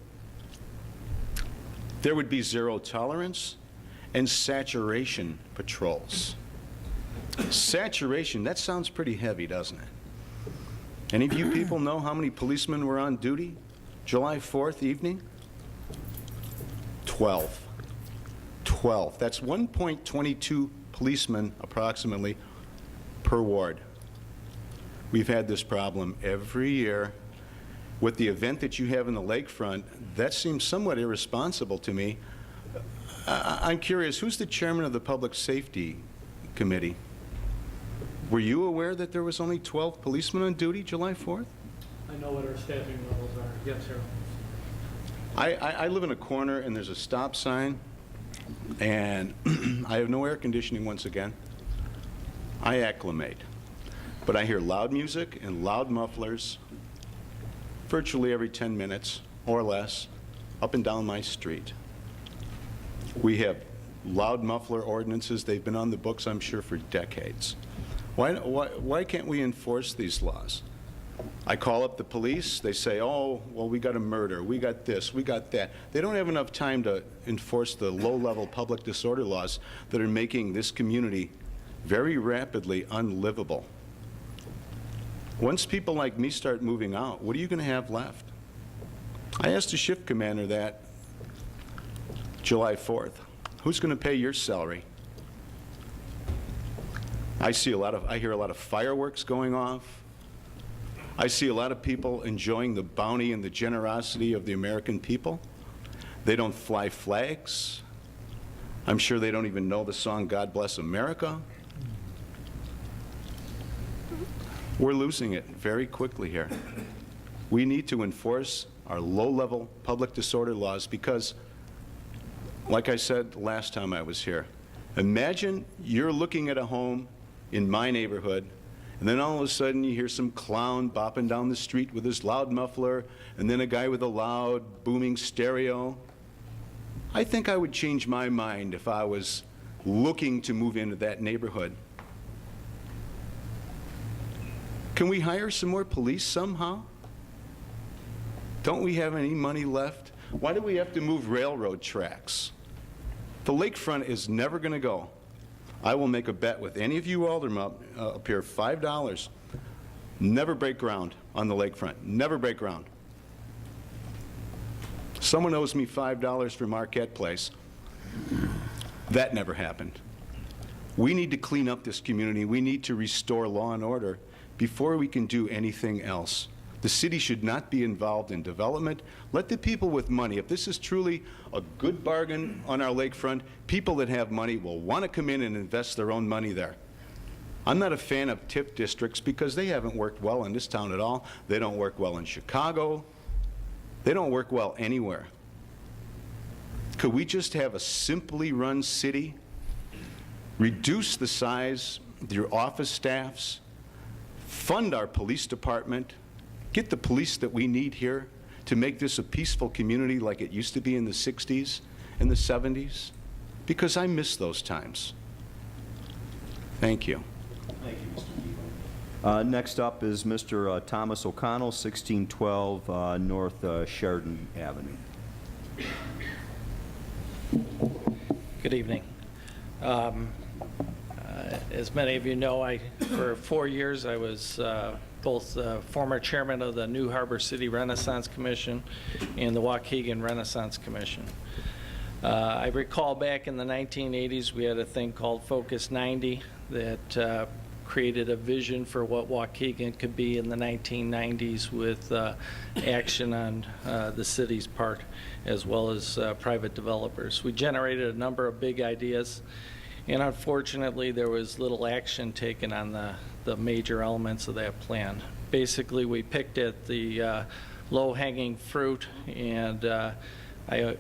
there would be zero tolerance and saturation patrols. Saturation, that sounds pretty heavy, doesn't it? Any of you people know how many policemen were on duty July 4th evening? 12. 12. That's 1.22 policemen approximately per ward. We've had this problem every year. With the event that you have in the lakefront, that seems somewhat irresponsible to me. I'm curious, who's the chairman of the Public Safety Committee? Were you aware that there was only 12 policemen on duty July 4th? I know what our staffing levels are. Yes, Harold. I live in a corner and there's a stop sign and I have no air conditioning once again. I acclimate. But I hear loud music and loud mufflers virtually every 10 minutes or less up and down my street. We have loud muffler ordinances. They've been on the books, I'm sure, for decades. Why can't we enforce these laws? I call up the police. They say, oh, well, we got a murder. We got this. We got that. They don't have enough time to enforce the low-level public disorder laws that are making this community very rapidly unlivable. Once people like me start moving out, what are you going to have left? I asked the shift commander that July 4th. Who's going to pay your salary? I hear a lot of fireworks going off. I see a lot of people enjoying the bounty and the generosity of the American people. They don't fly flags. I'm sure they don't even know the song God Bless America. We're losing it very quickly here. We need to enforce our low-level public disorder laws because, like I said last time I was here, imagine you're looking at a home in my neighborhood, and then all of a sudden you hear some clown bopping down the street with his loud muffler, and then a guy with a loud booming stereo. I think I would change my mind if I was looking to move into that neighborhood. Can we hire some more police somehow? Don't we have any money left? Why do we have to move railroad tracks? The lakefront is never going to go. I will make a bet with any of you aldermen up here, $5. Never break ground on the lakefront. Never break ground. Someone owes me $5 for Marquette Place. That never happened. We need to clean up this community. We need to restore law and order before we can do anything else. The city should not be involved in development. Let the people with money, if this is truly a good bargain on our lakefront, people that have money will want to come in and invest their own money there. I'm not a fan of TIF districts because they haven't worked well in this town at all. They don't work well in Chicago. They don't work well anywhere. Could we just have a simply run city? Reduce the size of your office staffs, fund our police department, get the police that we need here to make this a peaceful community like it used to be in the 60s and the 70s, because I miss those times. Thank you. Thank you, Mr. Beedling. Next up is Mr. Thomas O'Connell, 1612 North Sheridan Avenue. Good evening. As many of you know, for 4 years I was both former chairman of the New Harbor City Renaissance Commission and the Waukegan Renaissance Commission. I recall back in the 1980s we had a thing called Focus 90 that created a vision for what Waukegan could be in the 1990s with action on the city's part as well as private developers. We generated a number of big ideas, and unfortunately there was little action taken on the major elements of that plan. Basically, we picked at the low-hanging fruit, and I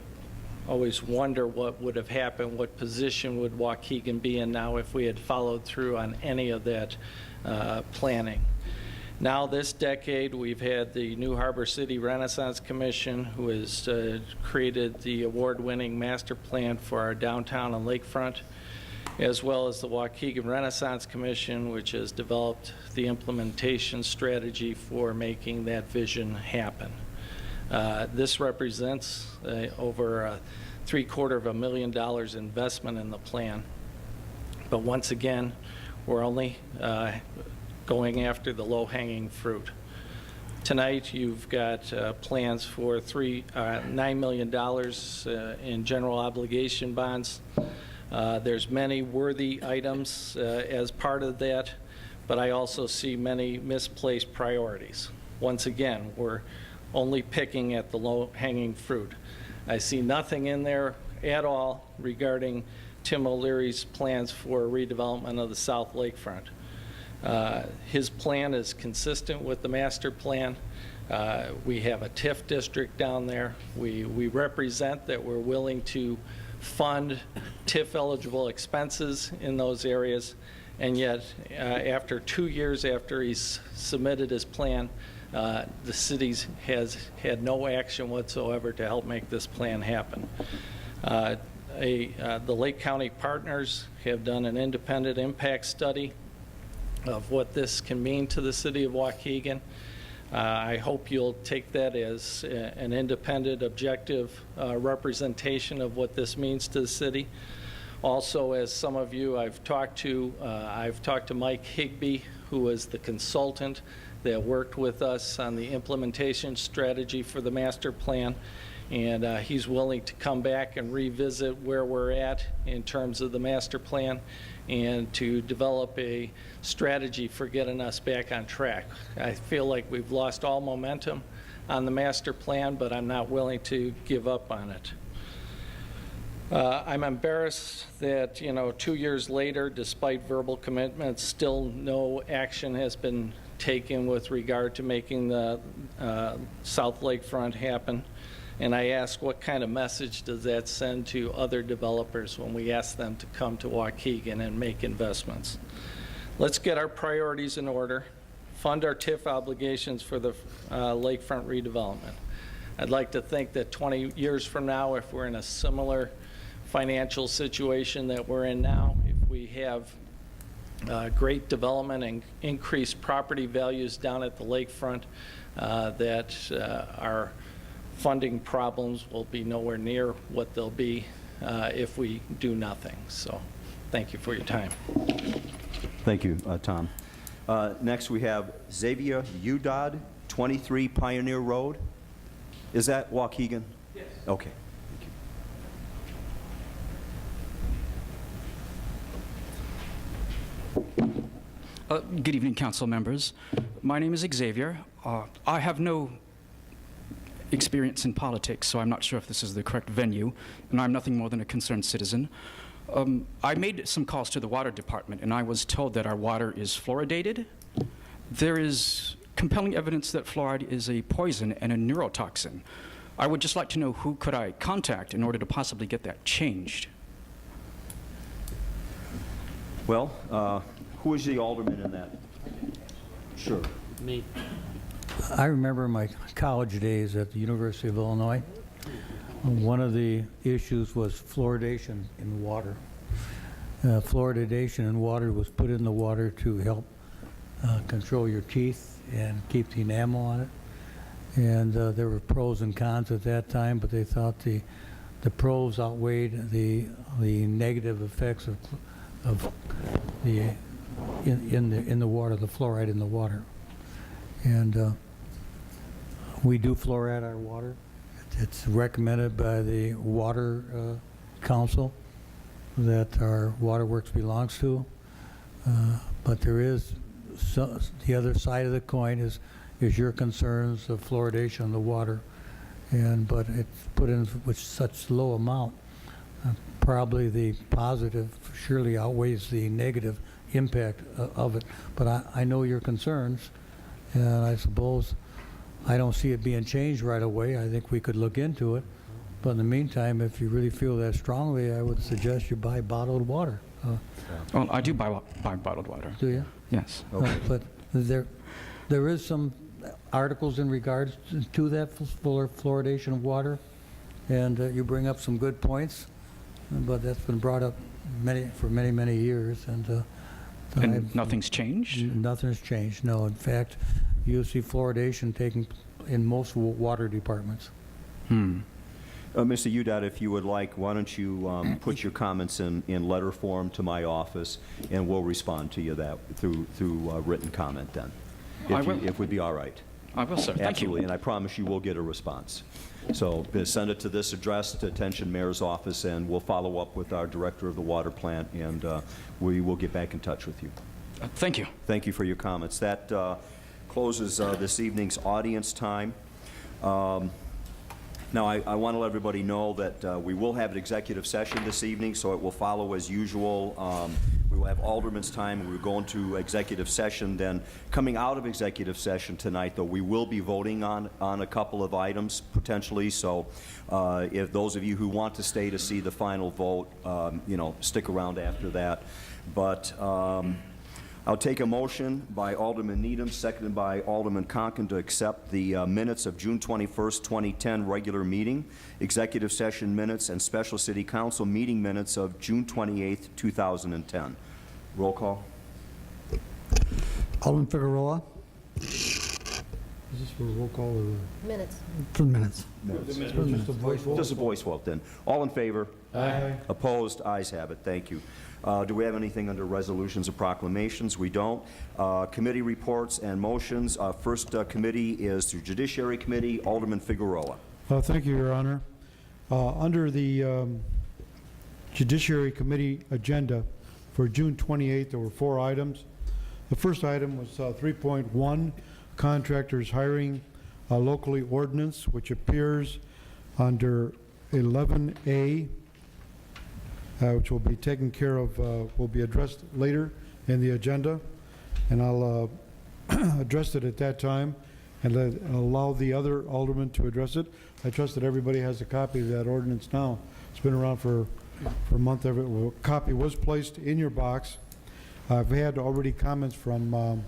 always wonder what would have happened, what position would Waukegan be in now if we had followed through on any of that planning. Now, this decade, we've had the New Harbor City Renaissance Commission, who has created the award-winning master plan for our downtown and lakefront, as well as the Waukegan Renaissance Commission, which has developed the implementation strategy for making that vision happen. This represents over $750,000 investment in the plan. But once again, we're only going after the low-hanging fruit. Tonight, you've got plans for $9 million in general obligation bonds. There's many worthy items as part of that, but I also see many misplaced priorities. Once again, we're only picking at the low-hanging fruit. I see nothing in there at all regarding Tim O'Leary's plans for redevelopment of the South Lakefront. His plan is consistent with the master plan. We have a TIF district down there. We represent that we're willing to fund TIF-eligible expenses in those areas, and yet after 2 years after he's submitted his plan, the city has had no action whatsoever to help make this plan happen. The Lake County partners have done an independent impact study of what this can mean to the city of Waukegan. I hope you'll take that as an independent, objective representation of what this means to the city. Also, as some of you I've talked to Mike Higbee, who was the consultant that worked with us on the implementation strategy for the master plan. And he's willing to come back and revisit where we're at in terms of the master plan and to develop a strategy for getting us back on track. I feel like we've lost all momentum on the master plan, but I'm not willing to give up on it. I'm embarrassed that, 2 years later, despite verbal commitments, still no action has been taken with regard to making the South Lakefront happen. And I ask, what kind of message does that send to other developers when we ask them to come to Waukegan and make investments? Let's get our priorities in order, fund our TIF obligations for the lakefront redevelopment. I'd like to think that 20 years from now, if we're in a similar financial situation that we're in now, if we have great development and increased property values down at the lakefront, that our funding problems will be nowhere near what they'll be if we do nothing. So thank you for your time. Thank you, Tom. Next, we have Xavier Udod, 23 Pioneer Road. Is that Waukegan? Yes. Okay. Good evening, council members. My name is Xavier. I have no experience in politics, so I'm not sure if this is the correct venue, and I'm nothing more than a concerned citizen. I made some calls to the water department, and I was told that our water is fluoridated. There is compelling evidence that fluoride is a poison and a neurotoxin. I would just like to know who could I contact in order to possibly get that changed. Well, who is the alderman in that? Sure. Me. I remember my college days at the University of Illinois. One of the issues was fluoridation in water. Fluoridation in water was put in the water to help control your teeth and keep the enamel on it. And there were pros and cons at that time, but they thought the pros outweighed the negative effects of the in the water, the fluoride in the water. And we do fluoride our water. It's recommended by the Water Council that our waterworks belongs to. But there is the other side of the coin is your concerns of fluoridation in the water. But it's put in with such low amount. Probably the positive surely outweighs the negative impact of it. But I know your concerns, and I suppose I don't see it being changed right away. I think we could look into it. But in the meantime, if you really feel that strongly, I would suggest you buy bottled water. Well, I do buy bottled water. Do you? Yes. Okay. But there, There is some articles in regards to that fluoridation of water, and you bring up some good points, but that's been brought up for many, many years. And nothing's changed? Nothing's changed, no. In fact, you see fluoridation taken in most water departments. Mr. Udot, if you would like, why don't you put your comments in letter form to my office, and we'll respond to you through written comment then. I will. If would be all right. I will, sir. Thank you. Absolutely, and I promise you will get a response. So send it to this address, to attention Mayor's office, and we'll follow up with our director of the water plant, and we will get back in touch with you. Thank you. Thank you for your comments. That closes this evening's audience time. Now, I want to let everybody know that we will have an executive session this evening, so it will follow as usual. We will have Alderman's time. We're going to executive session. Then coming out of executive session tonight, though, we will be voting on a couple of items, potentially. So if those of you who want to stay to see the final vote, stick around after that. But I'll take a motion by Alderman Needham, seconded by Alderman Conken, to accept the minutes of June 21st, 2010 regular meeting, executive session minutes, and special city council meeting minutes of June 28th, 2010. Roll call. Alderman Figueroa. Is this for roll call or? Minutes. For minutes. Just a voice vote? Just a voice vote, then. All in favor? Aye. Opposed? Ayes have it. Thank you. Do we have anything under resolutions or proclamations? We don't. Committee reports and motions. First committee is the Judiciary Committee. Alderman Figueroa. Thank you, Your Honor. Under the Judiciary Committee agenda for June 28th, there were 4 items. The first item was 3.1, contractors hiring locally ordinance, which appears under 11A, which will be taken care of, will be addressed later in the agenda, and I'll address it at that time and allow the other aldermen to address it. I trust that everybody has a copy of that ordinance now. It's been around for a month. A copy was placed in your box. I've had already comments from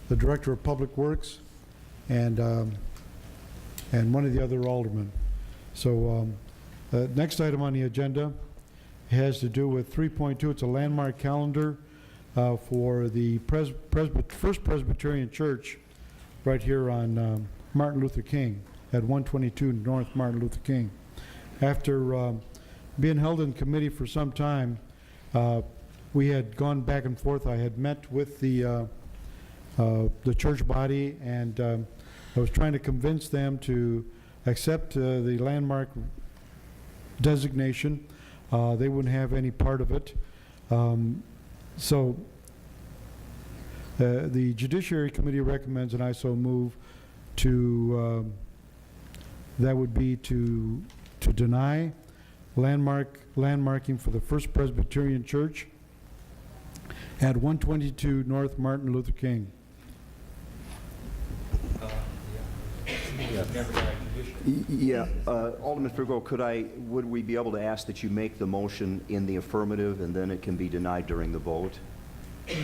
the Director of Public Works and one of the other aldermen. So the next item on the agenda has to do with 3.2. It's a landmark calendar for the First Presbyterian Church right here on Martin Luther King at 122 North Martin Luther King. After being held in committee for some time, we had gone back and forth. I had met with the church body, and I was trying to convince them to accept the landmark designation. They wouldn't have any part of it. So the Judiciary Committee recommends, and I so move, to that would be to deny landmarking for the First Presbyterian Church at 122 North Martin Luther King. Yeah, Alderman Figueroa, would we be able to ask that you make the motion in the affirmative, and then it can be denied during the vote?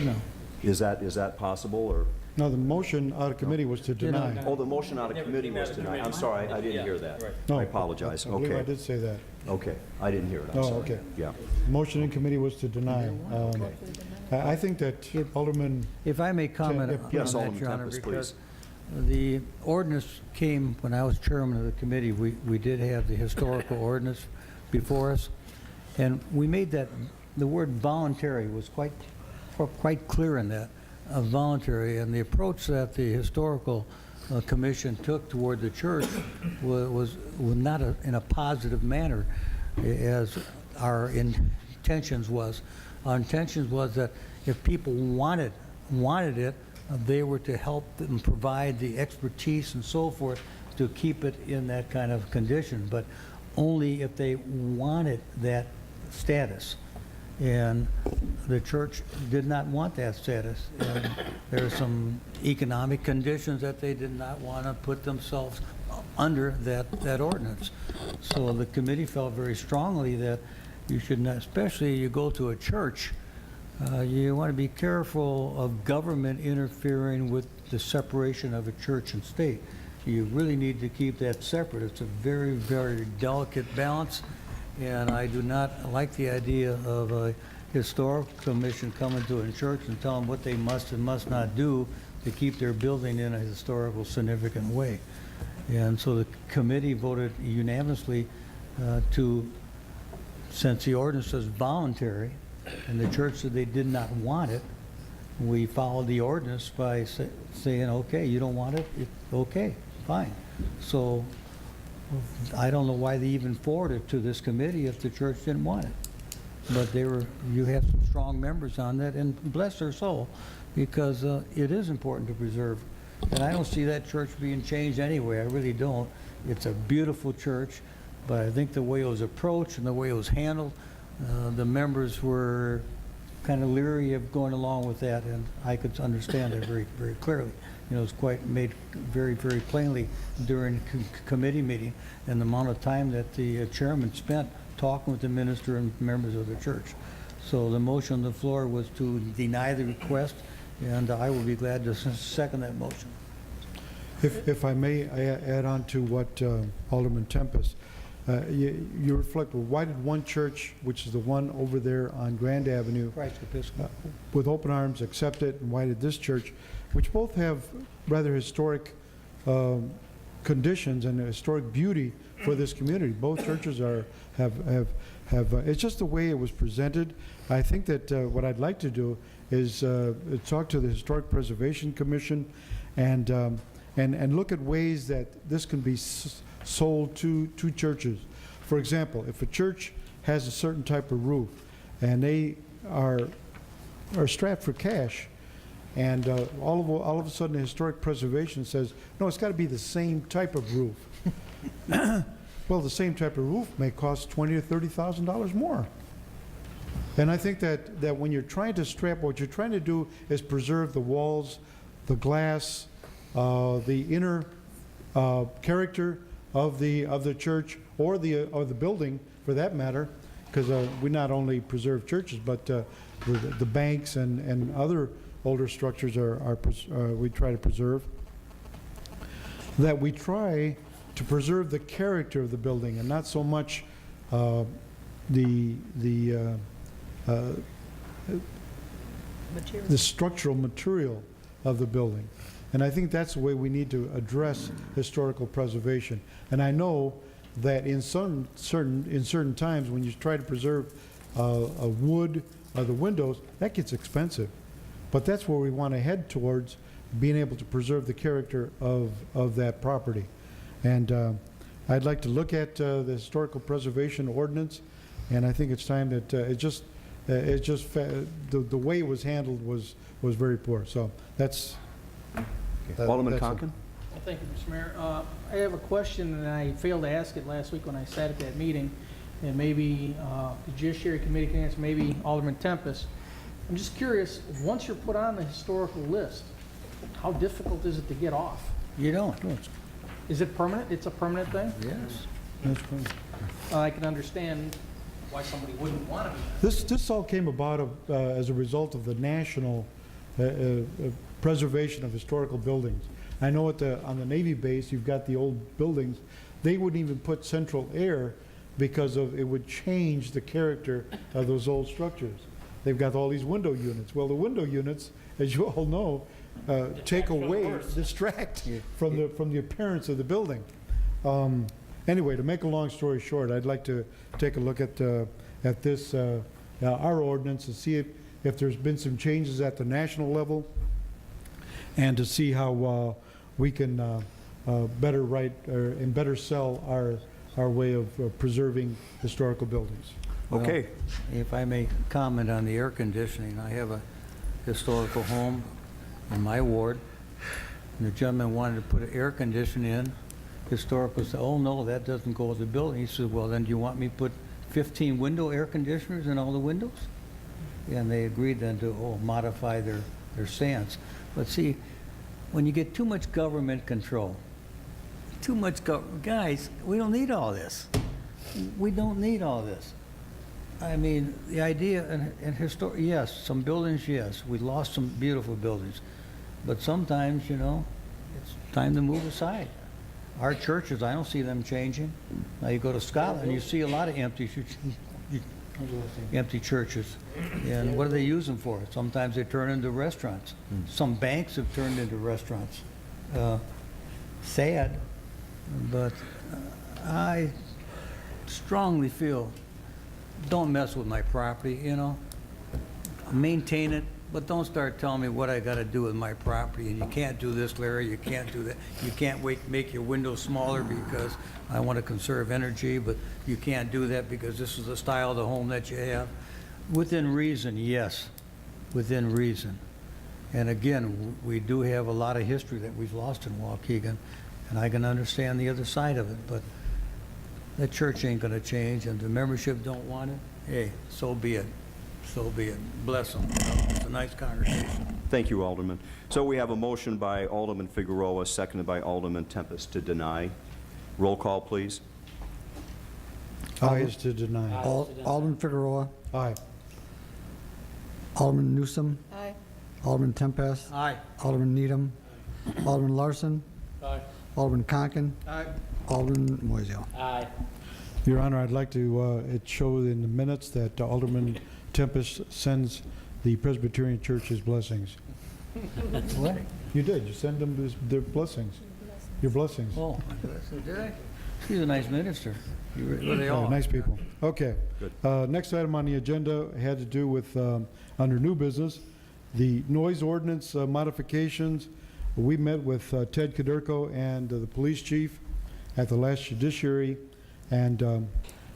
No. Is that possible, or? No, the motion out of committee was to deny. Oh, the motion out of committee was denied. I'm sorry, I didn't hear that. No, I apologize. I believe I Okay. did say that. Okay, I didn't hear it. I'm sorry. Okay. Yeah. Motion in committee was to deny. I think that Alderman... If I may comment on Yes, that, Alderman Your Honor, Tempest, because please. the ordinance came when I was chairman of the committee. We did have the historical ordinance before us, and we made that, the word voluntary was quite clear in that, voluntary, and the approach that the historical commission took toward the church was not in a positive manner, as our intentions was. Our intentions was that if people wanted it, they were to help them provide the expertise and so forth to keep it in that kind of condition, but only if they wanted that status. And the church did not want that status. And there are some economic conditions that they did not want to put themselves under that ordinance. So the committee felt very strongly that you should not, especially you go to a church You want to be careful of government interfering with the separation of a church and state. You really need to keep that separate. It's a very, very delicate balance, and I do not like the idea of a historical commission coming to a church and telling them what they must and must not do to keep their building in a historical significant way. And so the committee voted unanimously since the ordinance is voluntary, and the church said they did not want it, we followed the ordinance by saying, okay, you don't want it, okay, fine. So I don't know why they even forwarded it to this committee if the church didn't want it. But you have some strong members on that, and bless their soul, because it is important to preserve. And I don't see that church being changed anyway, I really don't. It's a beautiful church, but I think the way it was approached and the way it was handled, the members were kind of leery of going along with that, and I could understand that very, very clearly. You know, it's quite made very, very plainly during committee meeting, and the amount of time that the chairman spent talking with the minister and members of the church. So the motion on the floor was to deny the request, and I will be glad to second that motion. If I may add on to what Alderman Tempest, you reflect, well, why did one church, which is the one over there on Grand Avenue, Christ Episcopal, with open arms accept it, and why did this church, which both have rather historic conditions and historic beauty for this community, both churches have it's just the way it was presented. I think that what I'd like to do is talk to the Historic Preservation Commission and look at ways that this can be sold to churches. For example, if a church has a certain type of roof and they are strapped for cash, and all of a sudden the Historic Preservation says, no, it's got to be the same type of roof. Well, the same type of roof may cost $20,000 or $30,000 more. And I think that when you're trying to strap, what you're trying to do is preserve the walls, the glass, the inner character of the church or the building, for that matter, because we not only preserve churches, but the banks and other older structures we try to preserve. That we try to preserve the character of the building and not so much the structural material of the building. And I think that's the way we need to address historical preservation. And I know that in certain times when you try to preserve a wood or the windows, that gets expensive. But that's where we want to head towards, being able to preserve the character of that property. And I'd like to look at the historical preservation ordinance, and I think it's time that the way it was handled was very poor. So that's. Alderman Conkin? Well, thank you, Mr. Mayor. I have a question, and I failed to ask it last week when I sat at that meeting, and maybe the Judiciary Committee can answer, maybe Alderman Tempest. I'm just curious, once you're put on the historical list, how difficult is it to get off? You don't. No, is it permanent? It's a permanent thing? Yes. That's permanent. I can understand why somebody wouldn't want to be. This all came about as a result of the national preservation of historical buildings. I know on the Navy base, you've got the old buildings. They wouldn't even put central air because it would change the character of those old structures. They've got all these window units. Well, the window units, as you all know, distract from the appearance of the building. Anyway, to make a long story short, I'd like to take a look at this, our ordinance, and see if there's been some changes at the national level, and to see how we can better write and better sell our way of preserving historical buildings. Okay. Well, if I may comment on the air conditioning, I have a historical home in my ward, and the gentleman wanted to put an air conditioner in. Historical said, oh no, that doesn't go with the building. He said, well then do you want me to put 15 window air conditioners in all the windows? And they agreed then to modify their stance. But see, when you get too much government control, guys, we don't need all this. We don't need all this. I mean, the idea, and yes, some buildings, yes, we lost some beautiful buildings, but sometimes, you know, it's time to move aside. Our churches, I don't see them changing. Now, you go to Scotland, you see a lot of empty churches. And what do they use them for? Sometimes they turn into restaurants. Some banks have turned into restaurants. Sad, but I strongly feel, don't mess with my property, you know. Maintain it, but don't start telling me what I got to do with my property. And you can't do this, Larry, you can't do that. You can't make your windows smaller because I want to conserve energy, but you can't do that because this is the style of the home that you have. Within reason, yes, within reason. And again, we do have a lot of history that we've lost in Waukegan, and I can understand the other side of it, but the church ain't going to change, and the membership don't want it. Hey, so be it. So be it. Bless them. It's a nice congregation. Thank you, Alderman. So we have a motion by Alderman Figueroa, seconded by Alderman Tempest to deny. Roll call, please. Aye is to deny. Alderman Figueroa. Aye. Alderman Newsom. Aye. Alderman Tempest. Aye. Alderman Needham. Alderman Larson. Aye. Alderman Conken. Aye. Alderman Moiseo. Aye. Your Honor, I'd like to, it showed in the minutes that Alderman Tempest sends the Presbyterian Church his blessings. What? You did. You send them their blessings. Your blessings. Oh, did I? He's a nice minister. Well, they all Nice are. people. Okay. Next item on the agenda had to do with, under new business, the noise ordinance modifications. We met with Ted Kaderko and the police chief at the last judiciary, and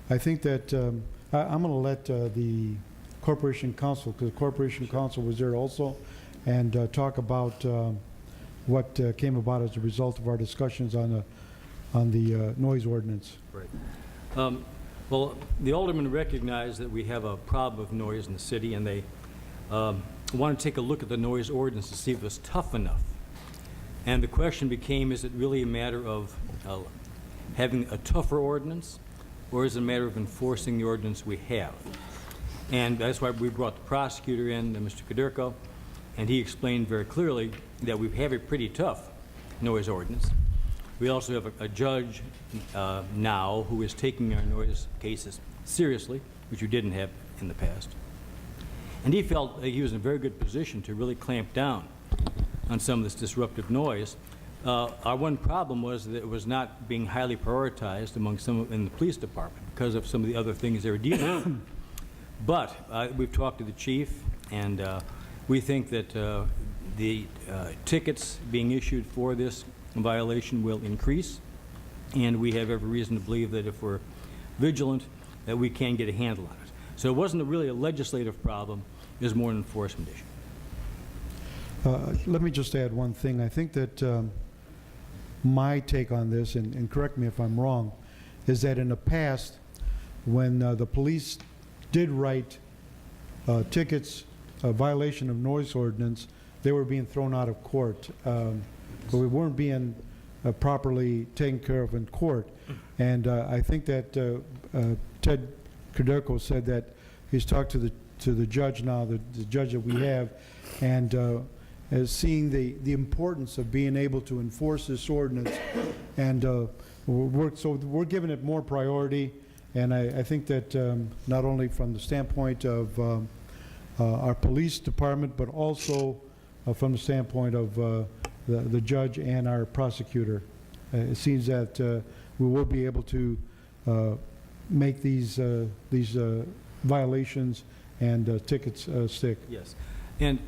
I think that I'm going to let the Corporation Council, because the Corporation Council was there also, and talk about what came about as a result of our discussions on the noise ordinance. Right. Well, the aldermen recognize that we have a problem of noise in the city, and they want to take a look at the noise ordinance to see if it's tough enough. And the question became, is it really a matter of having a tougher ordinance, or is it a matter of enforcing the ordinance we have? And that's why we brought the prosecutor in, Mr. Kaderko, and he explained very clearly that we have a pretty tough noise ordinance. We also have a judge now who is taking our noise cases seriously, which we didn't have in the past. And he felt that he was in a very good position to really clamp down on some of this disruptive noise. Our one problem was that it was not being highly prioritized among some in the police department because of some of the other things they were dealing with. But we've talked to the chief, and we think that the tickets being issued for this violation will increase, and we have every reason to believe that if we're vigilant, that we can get a handle on it. So it wasn't really a legislative problem, it was more an enforcement issue. Let me just add one thing. I think that my take on this, and correct me if I'm wrong, is that in the past, when the police did write tickets, a violation of noise ordinance, they were being thrown out of court. But we weren't being properly taken care of in court. And I think that Ted Kaderko said that he's talked to the judge now, the judge that we have, and seeing the importance of being able to enforce this ordinance. And so we're giving it more priority. And I think that not only from the standpoint of our police department, but also from the standpoint of the judge and our prosecutor. It seems that we will be able to make these violations and tickets stick. Yes, and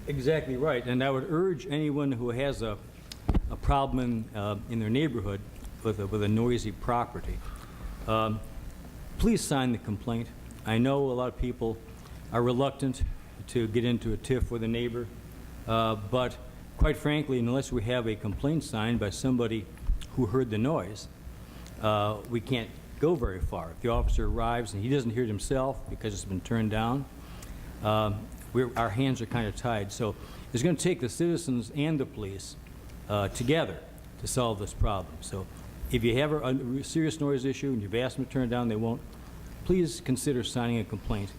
exactly right. And I would urge anyone who has a problem in their neighborhood with a noisy property, please sign the complaint. I know a lot of people are reluctant to get into a tiff with a neighbor, but quite frankly, unless we have a complaint signed by somebody who heard the noise, we can't go very far. If the officer arrives and he doesn't hear it himself because it's been turned down, our hands are kind of tied. So it's going to take the citizens and the police together to solve this problem. So if you have a serious noise issue and you've asked them to turn it down, they won't, please consider signing a complaint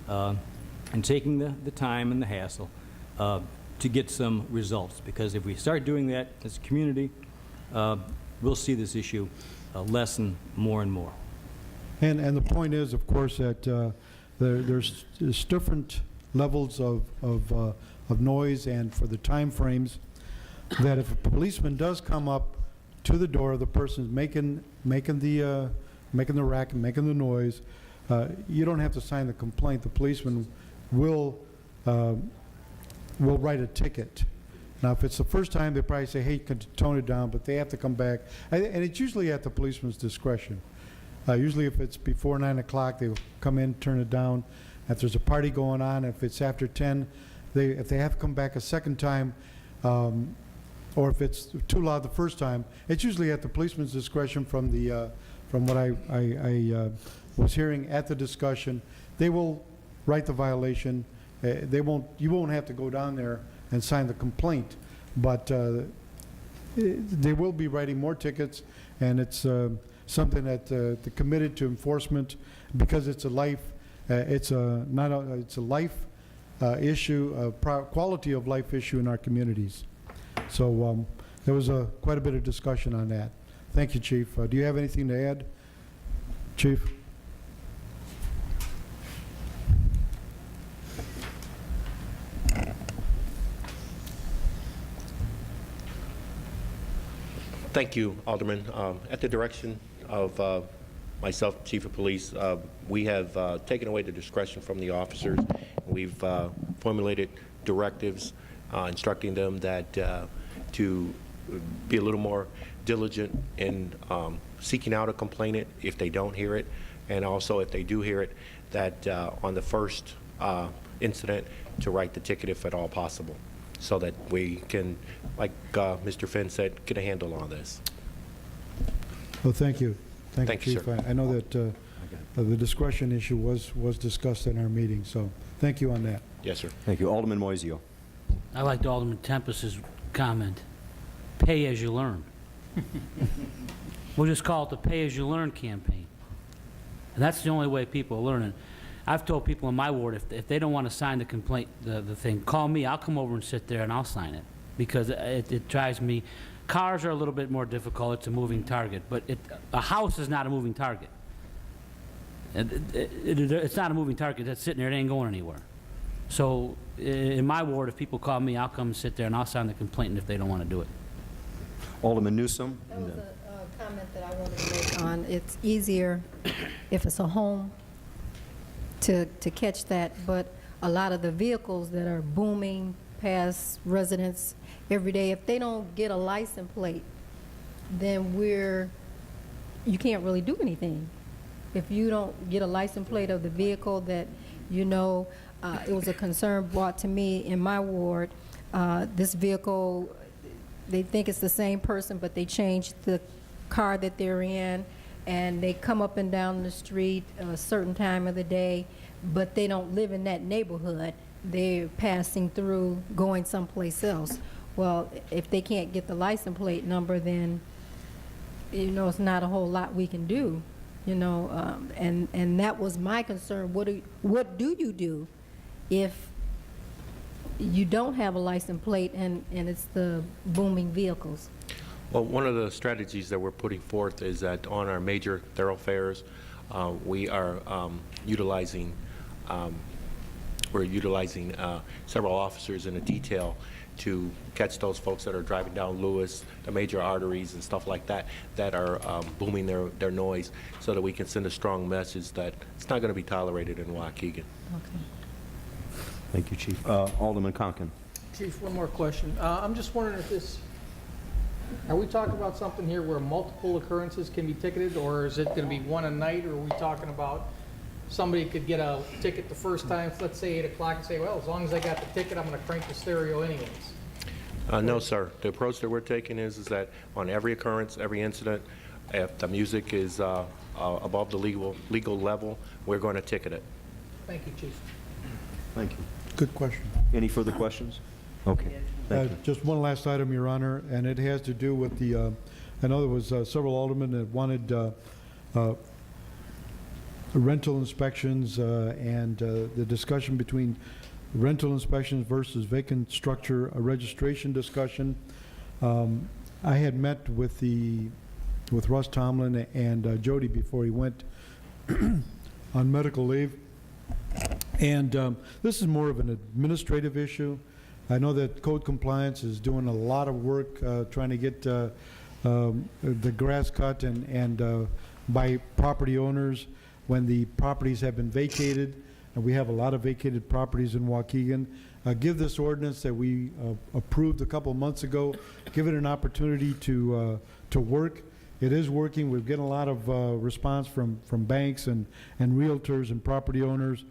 and taking the time and the hassle to get some results. Because if we start doing that as a community, we'll see this issue lessen more and more. And the point is, of course, that there's different levels of noise, and for the time frames, that if a policeman does come up to the door of the person making the racket, making the noise, you don't have to sign the complaint. The policeman will write a ticket. Now, if it's the first time, they probably say, hey, can you tone it down, but they have to come back. And it's usually at the policeman's discretion. Usually if it's before 9 o'clock, they'll come in, turn it down. If there's a party going on, if it's after 10, if they have to come back a second time, or if it's too loud the first time, it's usually at the policeman's discretion from what I was hearing at the discussion. They will write the violation. You won't have to go down there and sign the complaint, but they will be writing more tickets, and it's something that they're committed to enforcement, because it's a life, it's a life issue, a quality of life issue in our communities. So there was quite a bit of discussion on that. Thank you, Chief. Do you have anything to add, Chief? Thank you, Alderman. At the direction of myself, Chief of Police, we have taken away the discretion from the officers. We've formulated directives instructing them that to be a little more diligent in seeking out a complainant if they don't hear it, and also if they do hear it, that on the first incident to write the ticket if at all possible, so that we can, like Mr. Finn said, get a handle on this. Well, thank you. Thank you, Chief. sir. I know that the discretion issue was discussed in our meeting, so thank you on that. Yes, sir. Thank you. Alderman Moiseo. I liked Alderman Tempest's comment. Pay as you learn. We'll just call it the Pay as you learn campaign. And that's the only way people are learning. I've told people in my ward, if they don't want to sign the complaint, the thing, call me. I'll come over and sit there and I'll sign it, because it drives me. Cars are a little bit more difficult. It's a moving target. But a house is not a moving target. It's not a moving target that's sitting there. It ain't going anywhere. So in my ward, if people call me, I'll come and sit there and I'll sign the complaint if they don't want to do it. Alderman Newsom. That was a comment that I wanted to make on, it's easier if it's a home to catch that, but a lot of the vehicles that are booming past residents every day, if they don't get a license plate, then you can't really do anything. If you don't get a license plate of the vehicle that you know, it was a concern brought to me in my ward. This vehicle, they think it's the same person, but they changed the car that they're in, and they come up and down the street a certain time of the day, but they don't live in that neighborhood. They're passing through, going someplace else. Well, if they can't get the license plate number, then, you know, it's not a whole lot we can do, you know, and that was my concern. What do you do if you don't have a license plate and it's the booming vehicles? Well, one of the strategies that we're putting forth is that on our major thoroughfares, we are utilizing several officers in a detail to catch those folks that are driving down Lewis, the major arteries and stuff like that, that are booming their noise, so that we can send a strong message that it's not going to be tolerated in Waukegan. Okay. Thank you, Chief. Alderman Conkin. Chief, one more question. I'm just wondering if are we talking about something here where multiple occurrences can be ticketed, or is it going to be one a night, or are we talking about somebody could get a ticket the first time, let's say 8 o'clock, and say, well, as long as I got the ticket, I'm going to crank the stereo anyways? No, sir. The approach that we're taking is that on every occurrence, every incident, if the music is above the legal level, we're going to ticket it. Thank you, Chief. Thank you. Good question. Any further questions? Okay. Thank you. Just one last item, Your Honor, and it has to do with I know there was several aldermen that wanted rental inspections and the discussion between rental inspections versus vacant structure registration discussion. I had met with Russ Tomlin and Jody before he went on medical leave. And this is more of an administrative issue. I know that code compliance is doing a lot of work trying to get the grass cut and by property owners when the properties have been vacated, and we have a lot of vacated properties in Waukegan. Give this ordinance that we approved a couple months ago, give it an opportunity to work. It is working. We're getting a lot of response from banks and realtors and property owners.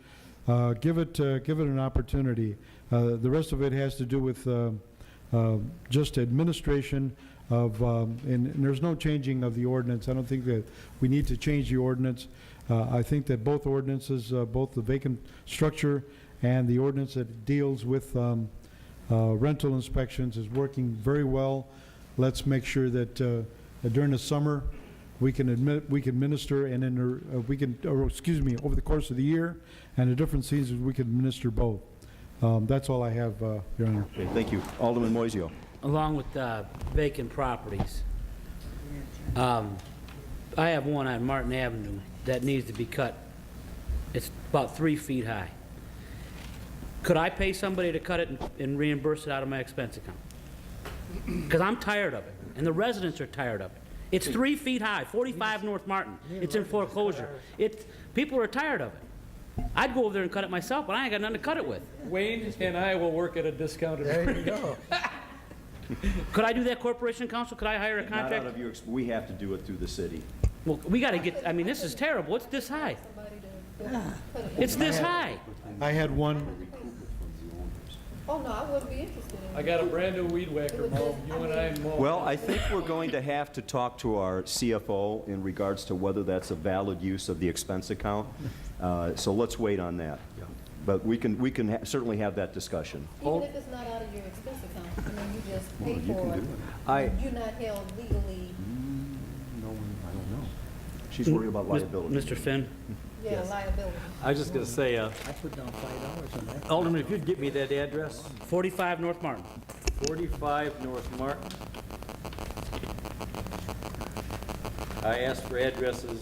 Give it an opportunity. The rest of it has to do with just administration of, and there's no changing of the ordinance. I don't think that we need to change the ordinance. I think that both ordinances, both the vacant structure and the ordinance that deals with rental inspections is working very well. Let's make sure that during the summer we can administer, and then we can, or excuse me, over the course of the year and the different seasons we can administer both. That's all I have, Your Honor. Okay, thank you. Alderman Moiseo. Along with vacant properties, I have one on Martin Avenue that needs to be cut. It's about 3 feet high. Could I pay somebody to cut it and reimburse it out of my expense account? Because I'm tired of it, and the residents are tired of it. It's 3 feet high, 45 North Martin. It's in foreclosure. People are tired of it. I'd go over there and cut it myself, but I ain't got nothing to cut it with. Wayne and I will work at a discounted rate. There you go. Could I do that, Corporation Counsel? Could I hire a Not contract? out of your, we have to do it through the city. Well, we got to get, I mean, this is terrible. It's this high. It's this high. I had one. Oh, no, I wouldn't be interested in it. I got a brand new weed whacker, Mo. You and I mow. Well, I think we're going to have to talk to our CFO in regards to whether that's a valid use of the expense account. So let's wait on that. But we can certainly have that discussion. Even if it's not out of your expense account, I mean, you just pay you for can it. do You're not held legally, No, I don't know. She's worried about liability. Mr. Finn? yeah, liability. I was just going to say, I put down $5 on that. Alderman, if you'd get me that address, 45 North Martin. 45 North Martin. I asked for addresses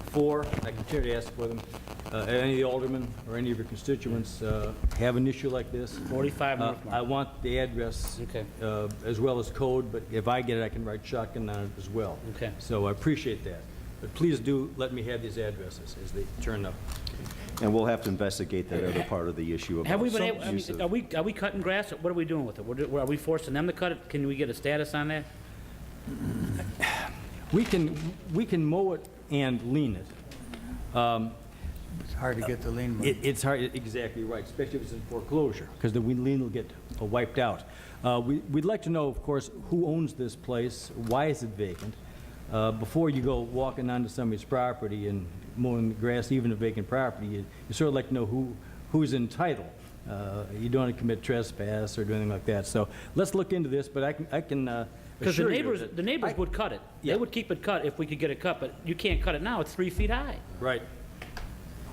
for, I continue to ask for them. Any of the aldermen or any of your constituents have an issue like this, 45 North Martin. I want the address Okay. as well as code, but if I get it, I can write shotgun on it as well. Okay. So I appreciate that. But please do let me have these addresses as they turn up. And we'll have to investigate that other part of the issue Have we about been able, I use mean, of- are we cutting grass? What are we doing with it? Are we forcing them to cut it? Can we get a status on that? We can mow it and lean it. It's hard to get the lien money. It's hard, exactly right, especially if it's in foreclosure, because the lien will get wiped out. We'd like to know, of course, who owns this place, why is it vacant? Before you go walking onto somebody's property and mowing the grass, even a vacant property, you sort of like to know who's entitled. You don't want to commit trespass or do anything like that. So let's look into this, but I can Because the assure you neighbors, that- the neighbors would cut it. Yeah. They would keep it cut if we could get it cut, but you can't cut it now. It's 3 feet high. Right.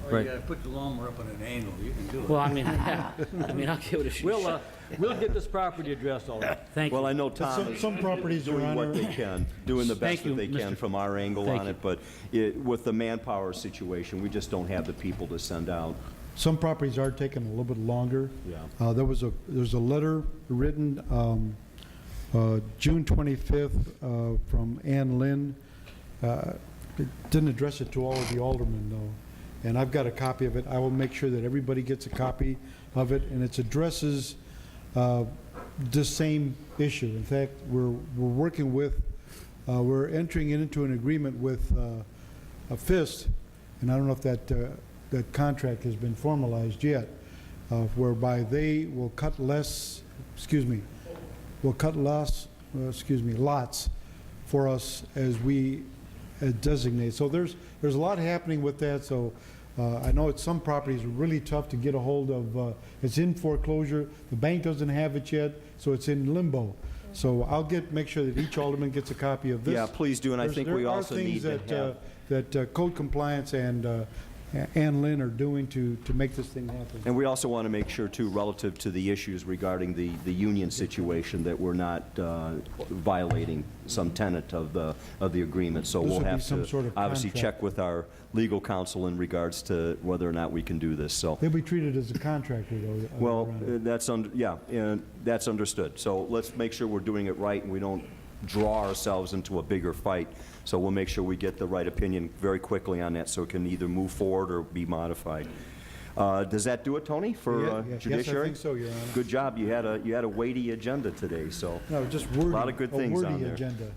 Or Right. you gotta put the lawnmower up on an angle, you can do it. Well, I mean, yeah. I mean, I'll give it a shot. We'll get this property addressed all right. Thank you. Well, I know Tom is Some properties, Your doing what Honor, they can, doing the Thank best you, that they can Mr. from our angle Thank on you. it, but with the manpower situation, we just don't have the people to send out. some properties are taking a little bit longer. Yeah. There's a letter written June 25th from Ann Lynn. It didn't address it to all of the aldermen, though, and I've got a copy of it. I will make sure that everybody gets a copy of it, and it addresses the same issue. In fact, we're working with, we're entering into an agreement with a FIST, and I don't know if that contract has been formalized yet, whereby they will cut less, lots for us as we designate. So there's a lot happening with that. So I know some properties are really tough to get a hold of. It's in foreclosure. The bank doesn't have it yet, so it's in limbo. So I'll make sure that each alderman gets a copy of this. Yeah, please do, and I think we there are also things need to that, have that code compliance and Ann Lynn are doing to make this thing happen. And we also want to make sure, too, relative to the issues regarding the union situation, that we're not violating some tenet of the agreement. So This we'll would be have some to sort of obviously contract. check with our legal counsel in regards to whether or not we can do this. So, They'll be treated as a contractor, though. well, that's that's understood. So let's make sure we're doing it right and we don't draw ourselves into a bigger fight. So we'll make sure we get the right opinion very quickly on that so it can either move forward or be modified. Does that do it, Tony, for judiciary? Yes, I think so, Your Honor. Good job. You had a weighty agenda today, so. No, just wordy. A lot of good things on wordy there. agenda.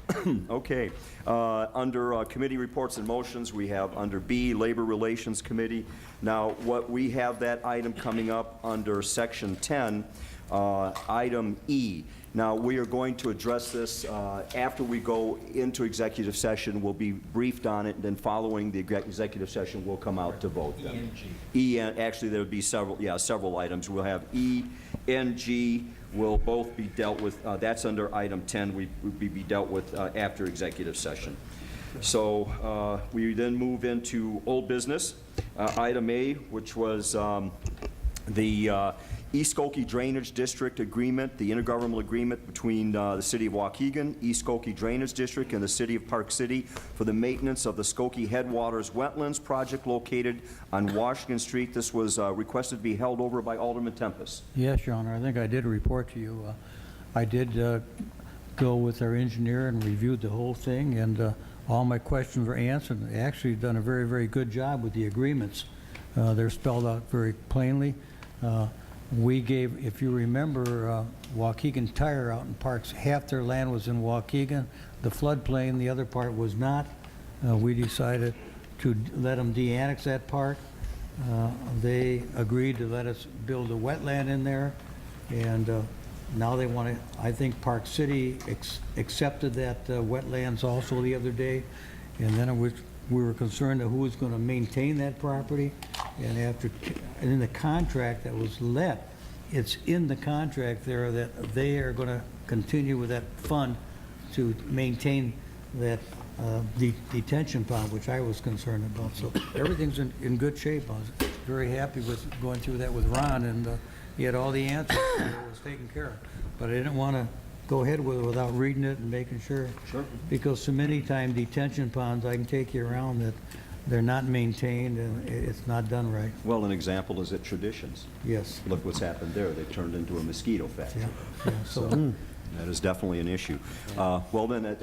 Okay. Under committee reports and motions, we have under B, Labor Relations Committee. Now, what we have that item coming up under Section 10, item E. Now, we are going to address this after we go into executive session. We'll be briefed on it, and then following the executive session, we'll come out to vote. E and G. E, actually, there would be several items. We'll have E and G will both be dealt with. That's under item 10. We be dealt with after executive session. So we then move into old business. Item A, which was the East Skokie Drainage District Agreement, the intergovernmental agreement between the City of Waukegan, East Skokie Drainage District, and the City of Park City for the maintenance of the Skokie Headwaters Wetlands project located on Washington Street. This was requested to be held over by Alderman Tempest. Yes, Your Honor, I think I did report to you. I did go with our engineer and reviewed the whole thing, and all my questions were answered. They actually done a very, very good job with the agreements. They're spelled out very plainly. We gave, if you remember, Waukegan Tire out in Parks, half their land was in Waukegan, the floodplain, the other part was not. We decided to let them de-annex that part. They agreed to let us build a wetland in there, and now they want to, I think Park City accepted that wetlands also the other day, and then we were concerned of who was going to maintain that property, and in the contract that was let, it's in the contract there that they are going to continue with that fund to maintain that detention pond, which I was concerned about. So everything's in good shape. I was very happy with going through that with Ron, and he had all the answers. It was taken care of. But I didn't want to go ahead with it without reading it and making sure. Sure. Because so many times detention ponds, I can take you around that they're not maintained and it's not done right. Well, an example is at Traditions. Yes. Look what's happened there. They turned into a mosquito factory. Yeah, So that is definitely an issue. Well, then,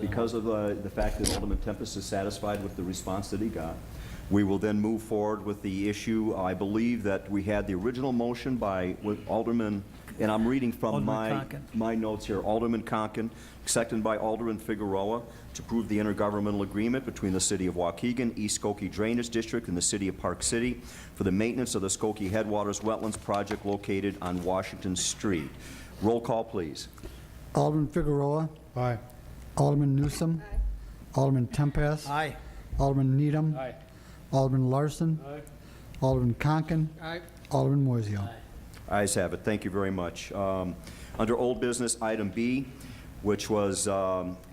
because of the fact that Alderman Tempest is satisfied with the response that he got, we will then move forward with the issue. I believe that we had the original motion with Alderman, and I'm reading from my notes here, Alderman Conken, seconded by Alderman Figueroa, to approve the intergovernmental agreement between the City of Waukegan, East Skokie Drainage District, and the City of Park City for the maintenance of the Skokie Headwaters Wetlands project located on Washington Street. Roll call, please. Alderman Figueroa. Aye. Alderman Newsom. Aye. Alderman Tempest. Aye. Alderman Needham. Aye. Alderman Larson. Aye. Alderman Conken. Aye. Alderman Moiseo. Ayes have it. Thank you very much. Under old business, item B, which was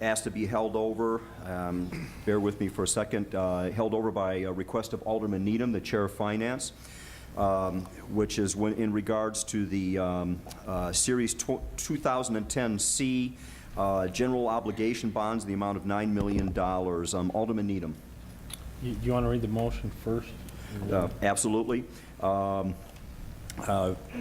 asked to be held over, bear with me for a second, held over by a request of Alderman Needham, the Chair of Finance, which is in regards to the Series 2010C general obligation bonds in the amount of $9 million. Alderman Needham. You want to read the motion first? Absolutely.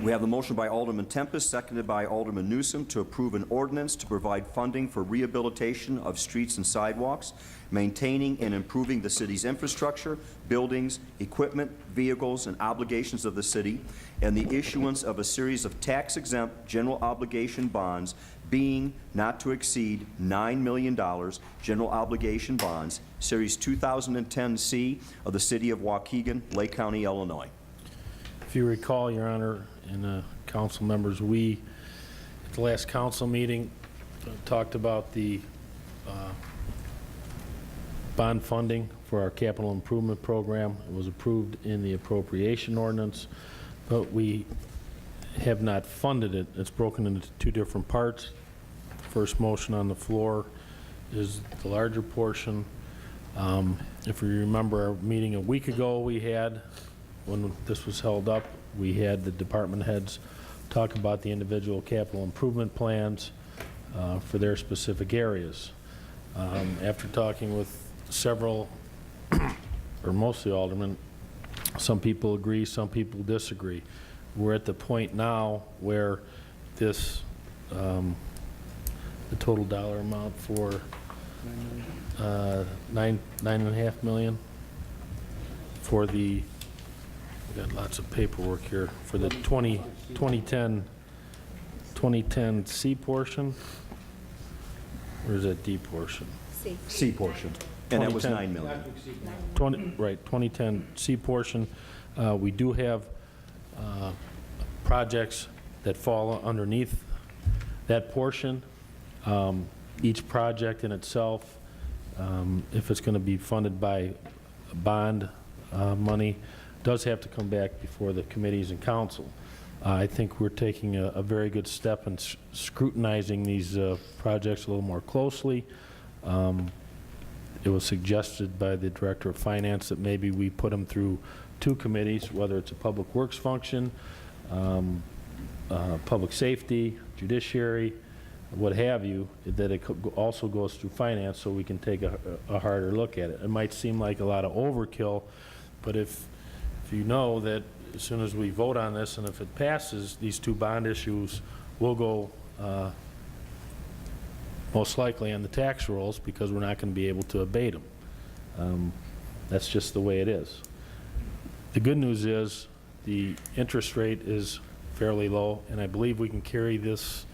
We have the motion by Alderman Tempest, seconded by Alderman Newsom, to approve an ordinance to provide funding for rehabilitation of streets and sidewalks, maintaining and improving the city's infrastructure, buildings, equipment, vehicles, and obligations of the city, and the issuance of a series of tax-exempt general obligation bonds being not to exceed $9 million general obligation bonds, Series 2010C of the City of Waukegan, Lake County, Illinois. If you recall, Your Honor, and council members, we, at the last council meeting, talked about the bond funding for our capital improvement program. It was approved in the appropriation ordinance, but we have not funded it. It's broken into two different parts. The first motion on the floor is the larger portion If you remember our meeting a week ago we had, when this was held up, we had the department heads talk about the individual capital improvement plans for their specific areas. After talking with several, or mostly aldermen, some people agree, some people disagree. We're at the point now where this, the total dollar amount for $9.5 million for the, we got lots of paperwork here, for the 2010 C portion, or is that D portion? C portion. And that was 9 million. 2010 C portion. We do have projects that fall underneath that portion. Each project in itself, if it's going to be funded by bond money, does have to come back before the committees and council. I think we're taking a very good step in scrutinizing these projects a little more closely. It was suggested by the Director of Finance that maybe we put them through 2 committees, whether it's a public works function, public safety, judiciary, what have you, that it also goes through finance so we can take a harder look at it. It might seem like a lot of overkill, but if you know that as soon as we vote on this and if it passes, these 2 bond issues will go most likely on the tax rolls because we're not going to be able to abate them. That's just the way it is. The good news is the interest rate is fairly low, and I believe we can carry this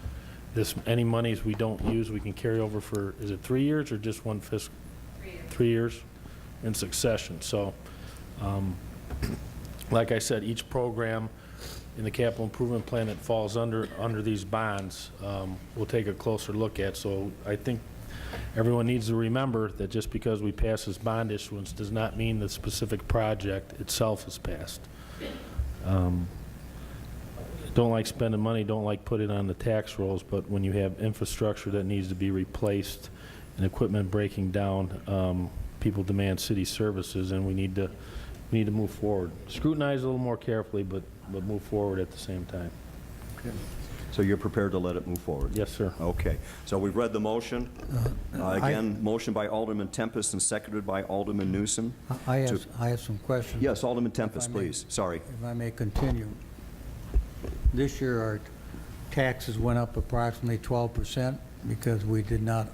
any monies we don't use, we can carry over for, is it 3 years or just one fiscal? 3 years in succession. So, like I said, each program in the capital improvement plan that falls under these bonds, we'll take a closer look at. So I think everyone needs to remember that just because we pass this bond issuance does not mean the specific project itself is passed. Don't like spending money, don't like putting it on the tax rolls, but when you have infrastructure that needs to be replaced and equipment breaking down, people demand city services, and we need to move forward. Scrutinize a little more carefully, but move forward at the same time. Okay. So you're prepared to let it move forward? Yes, sir. Okay. So we've read the motion. Again, motion by Alderman Tempest and seconded by Alderman Newsom. I have some questions. Yes, Alderman Tempest, please. Sorry. If I may continue. This year, our taxes went up approximately 12% because we did not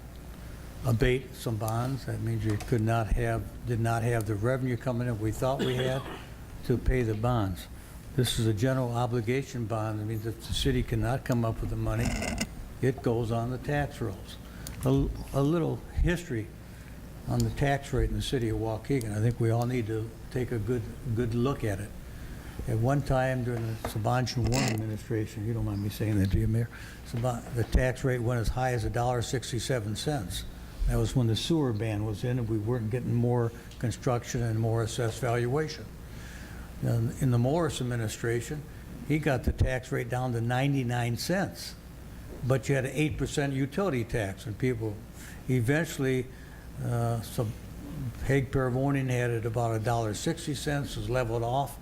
abate some bonds. That means you did not have the revenue coming in we thought we had to pay the bonds. This is a general obligation bond. That means if the city cannot come up with the money, it goes on the tax rolls. A little history on the tax rate in the city of Waukegan. I think we all need to take a good look at it. At one time during the Sabanchin Warren administration, you don't mind me saying that, do you, Mayor? The tax rate went as high as $1.67. That was when the sewer ban was in and we weren't getting more construction and more assessed valuation. In the Morris administration, he got the tax rate down to 99 cents, but you had an 8% utility tax, and people eventually, Hague-Peravonen had it about $1.60, was leveled off,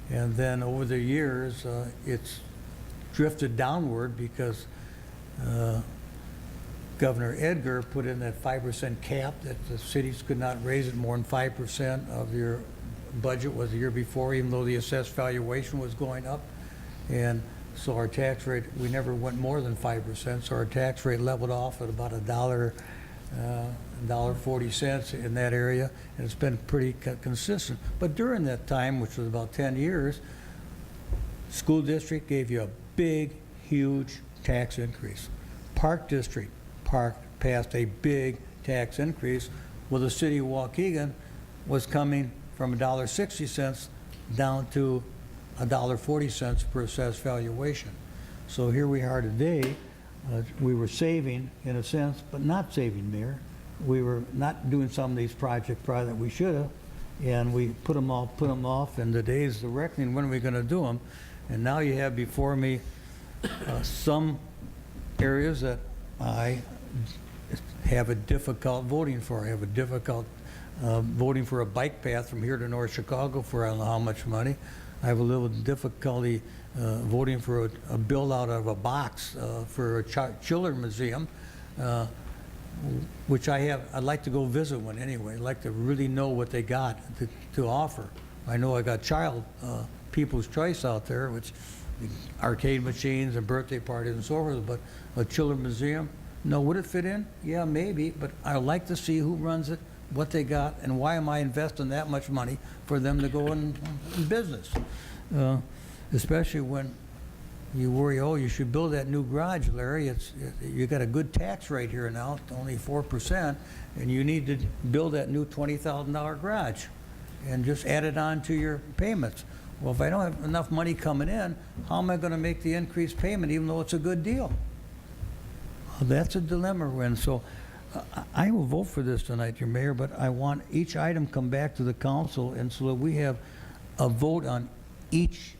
and then over the years, it's drifted downward because Governor Edgar put in that 5% cap that the cities could not raise it more than 5% of your budget was the year before, even though the assessed valuation was going up. And so our tax rate, we never went more than 5%, so our tax rate leveled off at about $1.40 in that area, and it's been pretty consistent. But during that time, which was about 10 years, school district gave you a big, huge tax increase. Park district passed a big tax increase, while the city of Waukegan was coming from $1.60 down to $1.40 per assessed valuation. So here we are today. We were saving in a sense, but not saving, Mayor. We were not doing some of these projects probably that we should have, and we put them off, and today's the reckoning, when are we going to do them? And now you have before me some areas that I have a difficult voting for. I have a difficult voting for a bike path from here to North Chicago for I don't know how much money. I have a little difficulty voting for a build out of a box for a children's museum, which I'd like to go visit one anyway. I'd like to really know what they got to offer. I know I got People's Choice out there, which arcade machines and birthday parties and so forth, but a children's museum, no, would it fit in? Yeah, maybe, but I'd like to see who runs it, what they got, and why am I investing that much money for them to go in business? Especially when you worry, oh, you should build that new garage, Larry. You got a good tax rate here now, only 4%, and you need to build that new $20,000 garage and just add it on to your payments. Well, if I don't have enough money coming in, how am I going to make the increased payment even though it's a good deal? Well, that's a dilemma we're in. So I will vote for this tonight, your mayor, but I want each item come back to the council and so that we have a vote on each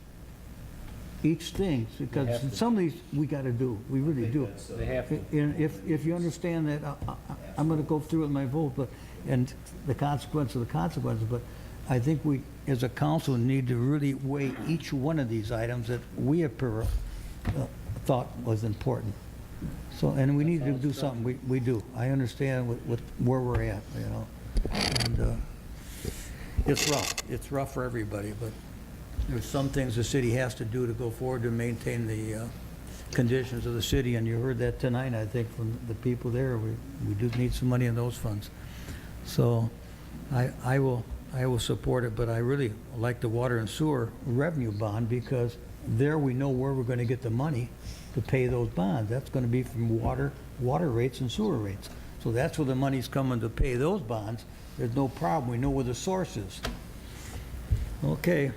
thing, because some of these we got to do. We really do. They have to. And if you understand that, I'm going to go through with my vote, and the consequence of the consequences, but I think we, as a council, need to really weigh each one of these items that we have thought was important. So, and we need to do something. We do. I understand where we're at, you know. And it's rough. It's rough for everybody, but there's some things the city has to do to go forward to maintain the conditions of the city, and you heard that tonight, I think, from the people there. We do need some money in those funds. So I will support it, but I really like the water and sewer revenue bond because there we know where we're going to get the money to pay those bonds. That's going to be from water rates and sewer rates. So that's where the money's coming to pay those bonds. There's no problem. We know where the source is. Okay.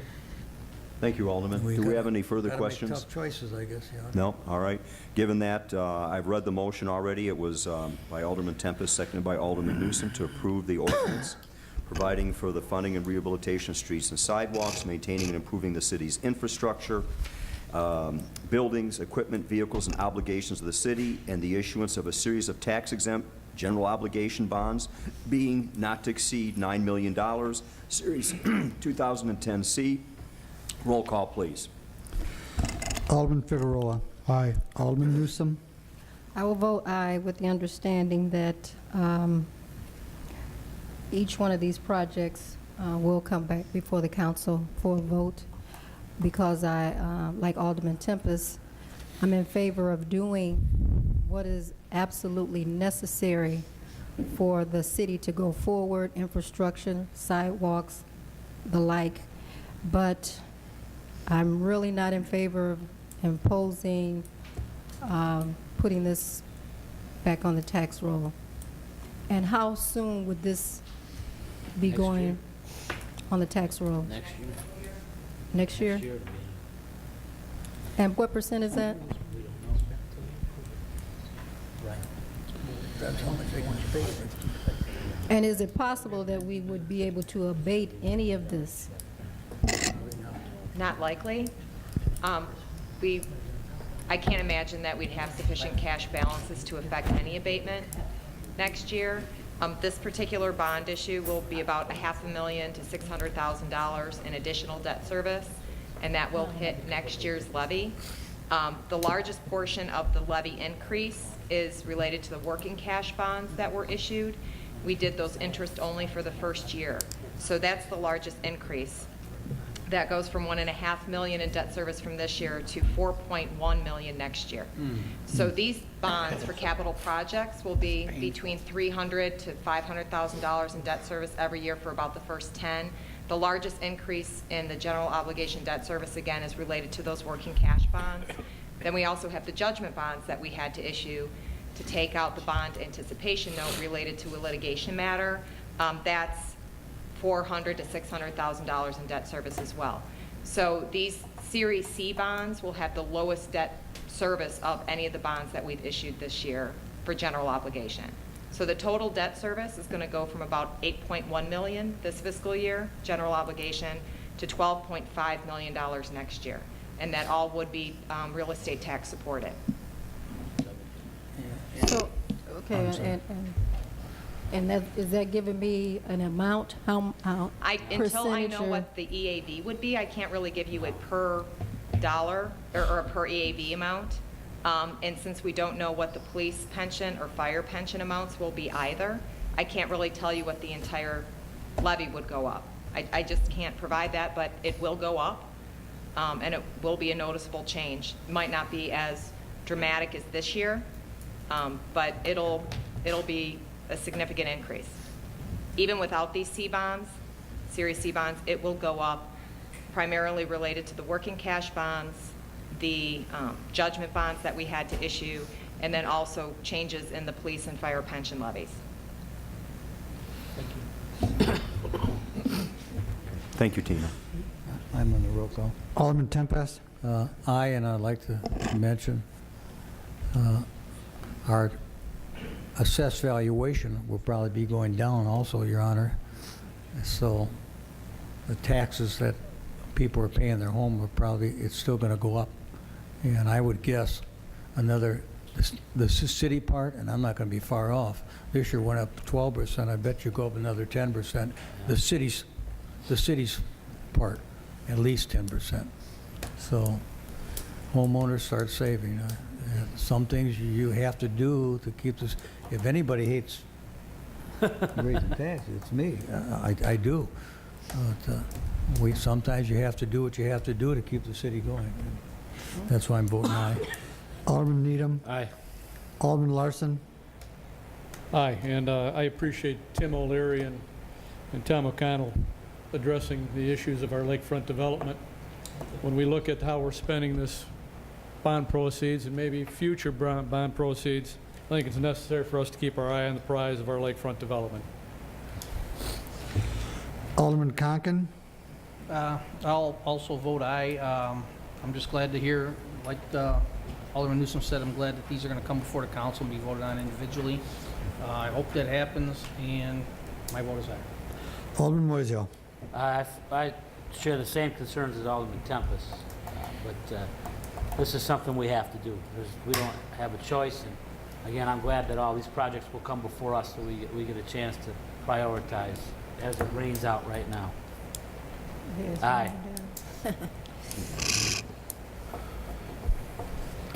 Thank you, Alderman. Do we have any further questions? Tough choices, I guess, yeah. No? All right. Given that, I've read the motion already. It was by Alderman Tempest, seconded by Alderman Newsom, to approve the ordinance providing for the funding and rehabilitation of streets and sidewalks, maintaining and improving the city's infrastructure, buildings, equipment, vehicles, and obligations of the city, and the issuance of a series of tax-exempt general obligation bonds being not to exceed $9 million, Series 2010C. Roll call, please. Alderman Figueroa. Aye. Alderman Newsom. I will vote aye with the understanding that each one of these projects will come back before the council for a vote because I, like Alderman Tempest, I'm in favor of doing what is absolutely necessary for the city to go forward, infrastructure, sidewalks, the like, but I'm really not in favor of imposing, putting this back on the tax roll. And how soon would this be going on the tax roll? Next year. Next year? Next year it'll be. And what percent is that? We don't know. Right. That's how much they can pay. And is it possible that we would be able to abate any of this? Not likely. I can't imagine that we'd have sufficient cash balances to affect any abatement next year. This particular bond issue will be about $500,000 to $600,000 in additional debt service, and that will hit next year's levy. The largest portion of the levy increase is related to the working cash bonds that were issued. We did those interest only for the first year. So that's the largest increase. That goes from $1.5 million in debt service from this year to $4.1 million next year. So these bonds for capital projects will be between $300,000 to $500,000 in debt service every year for about the first 10. The largest increase in the general obligation debt service, again, is related to those working cash bonds. Then we also have the judgment bonds that we had to issue to take out the bond anticipation note related to a litigation matter. That's $400,000 to $600,000 in debt service as well. So these Series C bonds will have the lowest debt service of any of the bonds that we've issued this year for general obligation. So the total debt service is going to go from about $8.1 million this fiscal year, general obligation, to $12.5 million next year. And that all would be real estate tax supported. So, okay, and And is that giving me an amount? How Until I know percentage or- what the EAV would be, I can't really give you a per dollar or a per EAV amount. And since we don't know what the police pension or fire pension amounts will be either, I can't really tell you what the entire levy would go up. I just can't provide that, but it will go up, and it will be a noticeable change. It might not be as dramatic as this year, but it'll be a significant increase. Even without these C-bonds, Series C bonds, it will go up, primarily related to the working cash bonds, the judgment bonds that we had to issue, and then also changes in the police and fire pension levies. Thank you, Tina. I'm on the roll call. Alderman Tempest? Aye, and I'd like to mention our assessed valuation will probably be going down also, Your Honor. So the taxes that people are paying in their home are probably, it's still going to go up. And I would guess the city part, and I'm not going to be far off, this year went up 12%. I bet you go up another 10%. The city's part, at least 10%. So homeowners start saving. Some things you have to do to keep this. If anybody hates raising taxes, it's me. I do. But, sometimes you have to do what you have to do to keep the city going. That's why I'm voting aye. Alderman Needham? Aye. Alderman Larson? Aye, and I appreciate Tim O'Leary and Tom O'Connell addressing the issues of our lakefront development. When we look at how we're spending this bond proceeds and maybe future bond proceeds, I think it's necessary for us to keep our eye on the prize of our lakefront development. Alderman Conken? I'll also vote aye. I'm just glad to hear, like Alderman Newsom said, I'm glad that these are going to come before the council and be voted on individually. I hope that happens, and my vote is aye. Alderman Moiseo? I share the same concerns as Alderman Tempest, but this is something we have to do. We don't have a choice, and again, I'm glad that all these projects will come before us so we get a chance to prioritize as it rains out right now. Aye.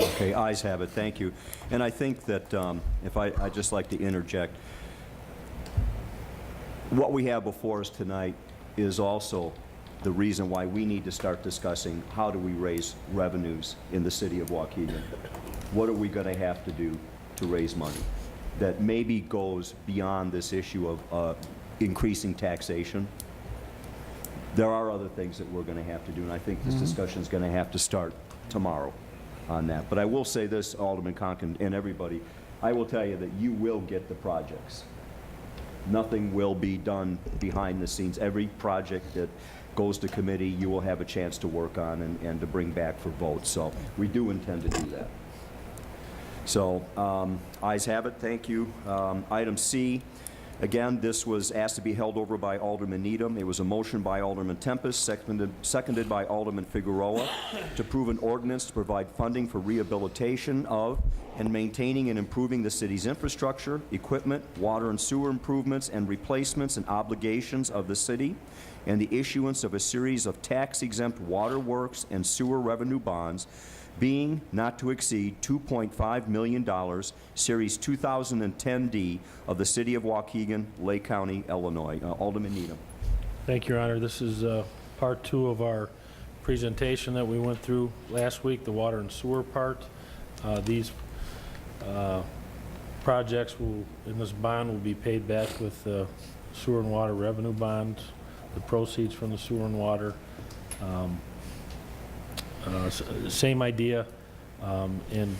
Okay, ayes have it. Thank you. And I think that I'd just like to interject. What we have before us tonight is also the reason why we need to start discussing how do we raise revenues in the city of Waukegan. What are we going to have to do to raise money that maybe goes beyond this issue of increasing taxation? There are other things that we're going to have to do, and I think this discussion is going to have to start tomorrow on that. But I will say this, Alderman Conken and everybody, I will tell you that you will get the projects. Nothing will be done behind the scenes. Every project that goes to committee, you will have a chance to work on and to bring back for vote. So we do intend to do that. So ayes have it. Thank you. Item C. Again, this was asked to be held over by Alderman Needham. It was a motion by Alderman Tempest, seconded by Alderman Figueroa, to approve an ordinance to provide funding for rehabilitation of and maintaining and improving the city's infrastructure, equipment, water and sewer improvements and replacements and obligations of the city, and the issuance of a series of tax-exempt waterworks and sewer revenue bonds, being not to exceed $2.5 million, Series 2010D of the City of Waukegan, Lake County, Illinois. Alderman Needham. Thank you, Your Honor. This is part two of our presentation that we went through last week, the water and sewer part. These projects in this bond will be paid back with sewer and water revenue bonds, the proceeds from the sewer and water. Same idea, and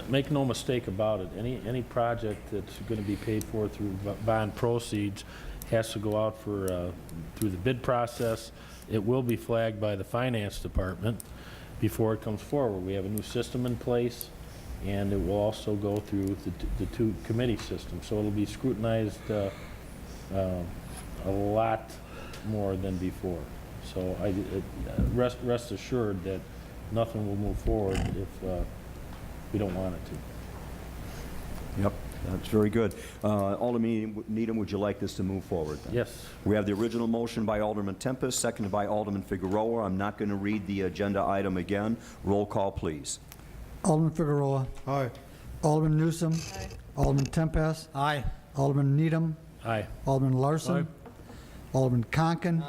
make no mistake about it. Any project that's going to be paid for through bond proceeds has to go out for through the bid process. It will be flagged by the finance department before it comes forward. We have a new system in place, and it will also go through the two committee systems. So it'll be scrutinized a lot more than before. So rest assured that nothing will move forward if we don't want it to. Yep. That's very good. Alderman Needham, would you like this to move forward then? Yes. We have the original motion by Alderman Tempest, seconded by Alderman Figueroa. I'm not going to read the agenda item again. Roll call, please. Alderman Figueroa. Aye. Alderman Newsom. Alderman Tempest. Aye. Alderman Needham. Aye. Alderman Larson. Alderman Conken.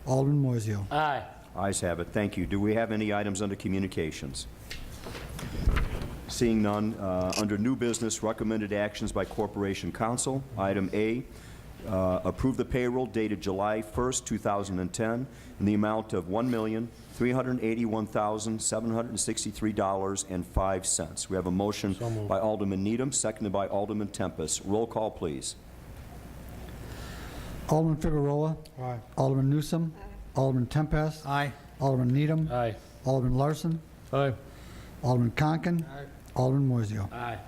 Alderman Moiseo. Aye. Ayes have it. Thank you. Do we have any items under communications? Seeing none, under new business, recommended actions by Corporation Council. Item A, approve the payroll dated July 1st, 2010, in the amount of $1,381,763.05. We have a motion by Alderman Needham, seconded by Alderman Tempest. Roll call, please. Alderman Figueroa. Aye. Alderman Newsom. Alderman Tempest. Aye. Alderman Needham. Aye. Alderman Larson. Aye. Alderman Conken. Alderman Moiseo. Aye.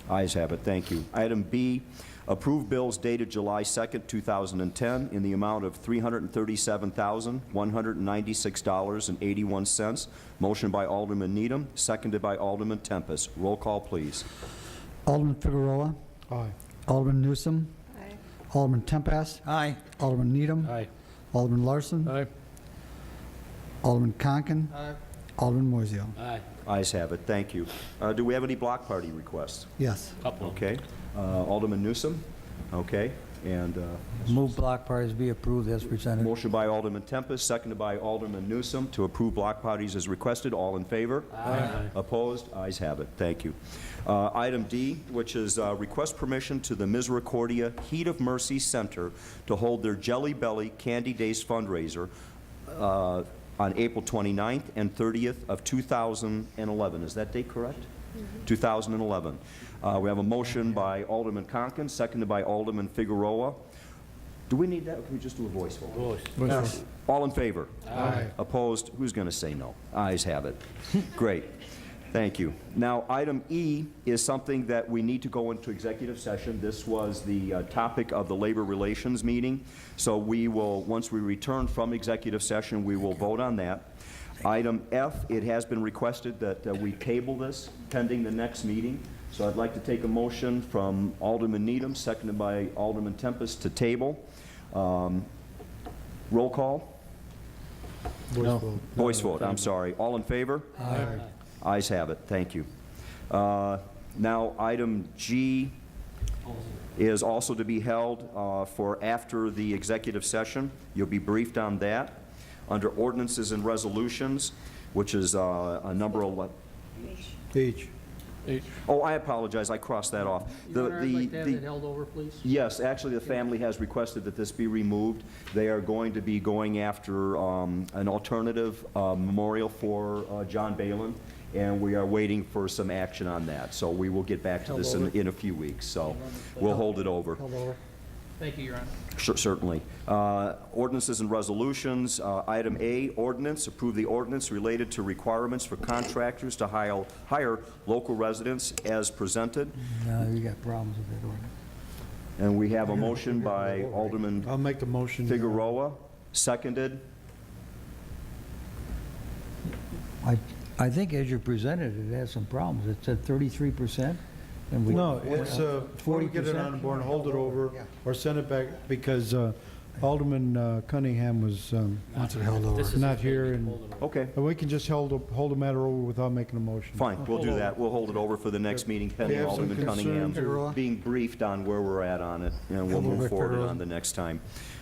Ayes have it. Thank you. Item B, approve bills dated July 2nd, 2010, in the amount of $337,196.81. Motion by Alderman Needham, seconded by Alderman Tempest. Roll call, please. Alderman Figueroa. Aye. Alderman Newsom. Aye. Alderman Tempest. Aye. Alderman Needham. Aye. Alderman Larson. Aye. Alderman Conken. Alderman Moiseo. Aye. Ayes have it. Thank you. Do we have any block party requests? Yes. Couple. Okay. Alderman Newsom? Okay. And Move block parties be approved as presented. motion by Alderman Tempest, seconded by Alderman Newsom to approve block parties as requested. All in favor? Aye. Opposed? Ayes have it. Thank you. Item D, which is request permission to the Misericordia Heat of Mercy Center to hold their Jelly Belly Candy Days fundraiser on April 29th and 30th of 2011. Is that date correct? 2011. We have a motion by Alderman Conken, seconded by Alderman Figueroa. Do we need that, or can we just do a voice vote? Voice. All in favor? Aye. Opposed? Who's going to say no? Ayes have it. Great. Thank you. Now, item E is something that we need to go into executive session. This was the topic of the Labor Relations meeting. So we will, once we return from executive session, we will vote on that. Item F, it has been requested that we table this pending the next meeting. So I'd like to take a motion from Alderman Needham, seconded by Alderman Tempest, to table. Roll call? Voice vote, I'm sorry. All in favor? Aye. Ayes have it. Thank you. Now, item G is also to be held for after the executive session. You'll be briefed on that. Under ordinances and resolutions, which is a number 11. H. Oh, I apologize. I crossed that off. Your Honor, I'd like to have it held over, please. Yes, actually, the family has requested that this be removed. They are going to be going after an alternative memorial for John Balin, and we are waiting for some action on that. So we will get back to this in a few weeks. So we'll hold it over. Thank you, Your Honor. Certainly. Ordinances and resolutions. Item A, ordinance. Approve the ordinance related to requirements for contractors to hire local residents as presented. No, you got problems with that ordinance. And we have a motion by Alderman I'll make the motion. Figueroa, seconded. I think as you presented, it has some problems. It said 33%. And we No, it's, before we get it 40%? on board and hold it over, or send it back, because Alderman Cunningham was Wants it held over. not here, and Okay, we can just hold the matter over without making a motion. fine, we'll do that. We'll hold it over for the next meeting pending have some Alderman Cunningham concerns, being briefed on where we're at on it, and we'll move forward on the next time.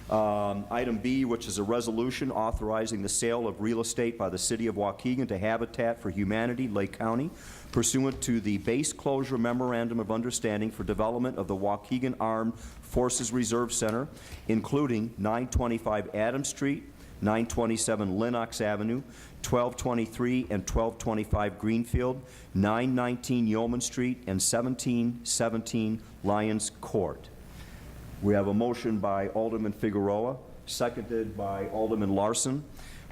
Item B, which is a resolution authorizing the sale of real estate by the City of Waukegan to Habitat for Humanity, Lake County, pursuant to the Base Closure Memorandum of Understanding for Development of the Waukegan Armed Forces Reserve Center, including 925 Adams Street, 927 Lenox Avenue, 1223 and 1225 Greenfield, 919 Yeoman Street, and 1717 Lions Court. We have a motion by Alderman Figueroa, seconded by Alderman Larson.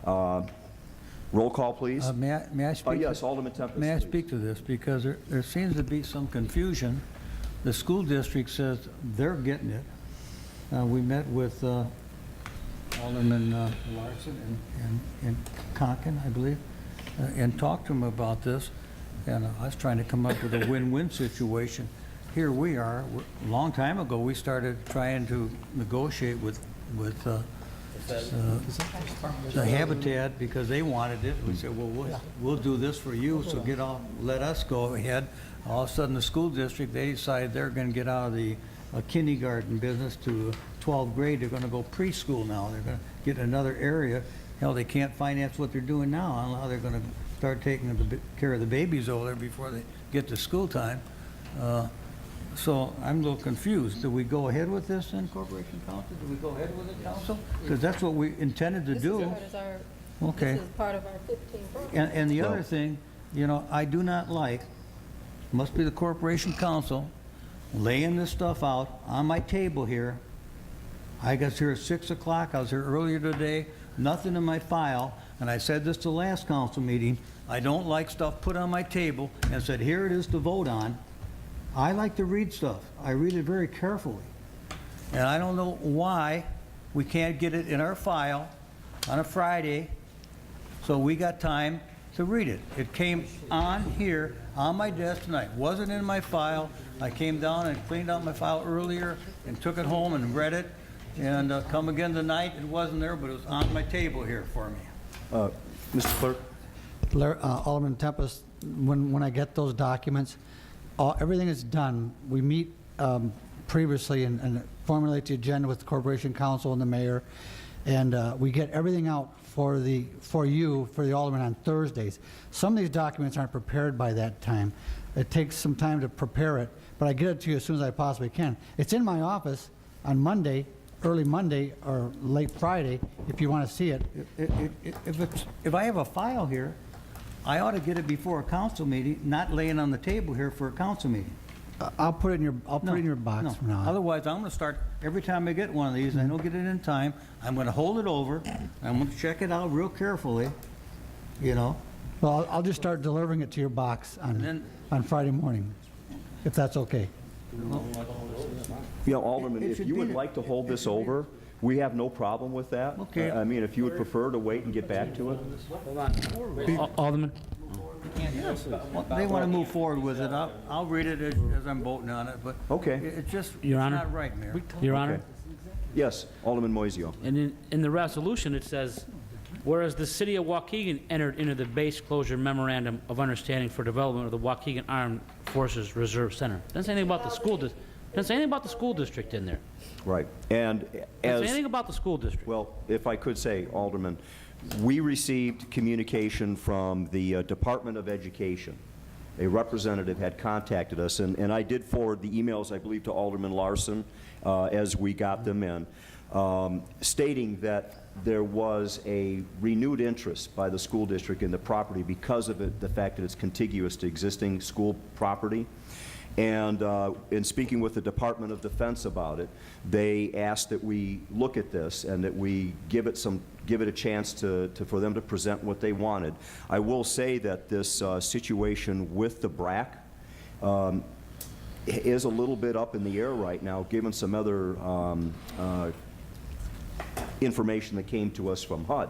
Roll call, please. May I speak? Yes, Alderman Tempest, May I please. speek to this? Because there seems to be some confusion. The school district says they're getting it. We met with Alderman Larson and Conken, I believe, and talked to him about this. And I was trying to come up with a win-win situation. here we are, a long time ago, we started trying to negotiate with the Habitat because they wanted it. We said, well, we'll do this for you, so let us go ahead. All of a sudden, the school district, they decided they're going to get out of the kindergarten business to 12th grade. They're going to go preschool now. They're going to get another area. Hell, they can't finance what they're doing now. I don't know how they're going to start taking care of the babies over there before they get to school time. So I'm a little confused. Do we go ahead with this then, Corporation Council? Do we go ahead with it, Council? Because that's what we intended to do. Okay. This is part of our 15 program. And the other thing, you know, I do not like, must be the Corporation Council, laying this stuff out on my table here. I got here at 6 o'clock. I was here earlier today. Nothing in my file. And I said this to the last council meeting. I don't like stuff put on my table and said, here it is to vote on. I like to read stuff. I read it very carefully. And I don't know why we can't get it in our file on a Friday so we got time to read it. It came on here on my desk tonight. Wasn't in my file. I came down and cleaned out my file earlier and took it home and read it. And come again tonight, it wasn't there, but it was on my table here for me. Mr. Clerk? Alderman Tempest, when I get those documents, everything is done. We meet previously and formulate the agenda with the Corporation Council and the mayor, and we get everything out for the alderman on Thursdays. Some of these documents aren't prepared by that time. It takes some time to prepare it, but I get it to you as soon as I possibly can. It's in my office on Monday, early Monday or late Friday, if you want to see it. If I have a file here, I ought to get it before a council meeting, not laying on the table here for a council meeting. I'll put it in your box from now on. Otherwise, I'm going to start, every time I get one of these, and I don't get it in time, I'm going to hold it over, I'm going to check it out real carefully, you know. Well, I'll just start delivering it to your box on Friday morning, if that's okay. You know, Alderman, if you would like to hold this over, we have no problem with that. Okay. I mean, if you would prefer to wait and get back to it. Alderman? They want to move forward with it. I'll read it as I'm voting on it, but Okay. it's just Your Honor? not right, Mayor. Your Honor? Yes, Alderman Moiseo. And in the resolution, it says, whereas the city of Waukegan entered into the base closure memorandum of understanding for development of the Waukegan Armed Forces Reserve Center. Doesn't say anything about the school district. Doesn't say anything about the school district in there. Right. And Doesn't as... say anything about the school district. Well, if I could say, Alderman, we received communication from the Department of Education. A representative had contacted us, and I did forward the emails, I believe, to Alderman Larson as we got them in, stating that there was a renewed interest by the school district in the property because of the fact that it's contiguous to existing school property. And in speaking with the Department of Defense about it, they asked that we look at this and that we give it a chance for them to present what they wanted. I will say that this situation with the BRAC is a little bit up in the air right now, given some other information that came to us from HUD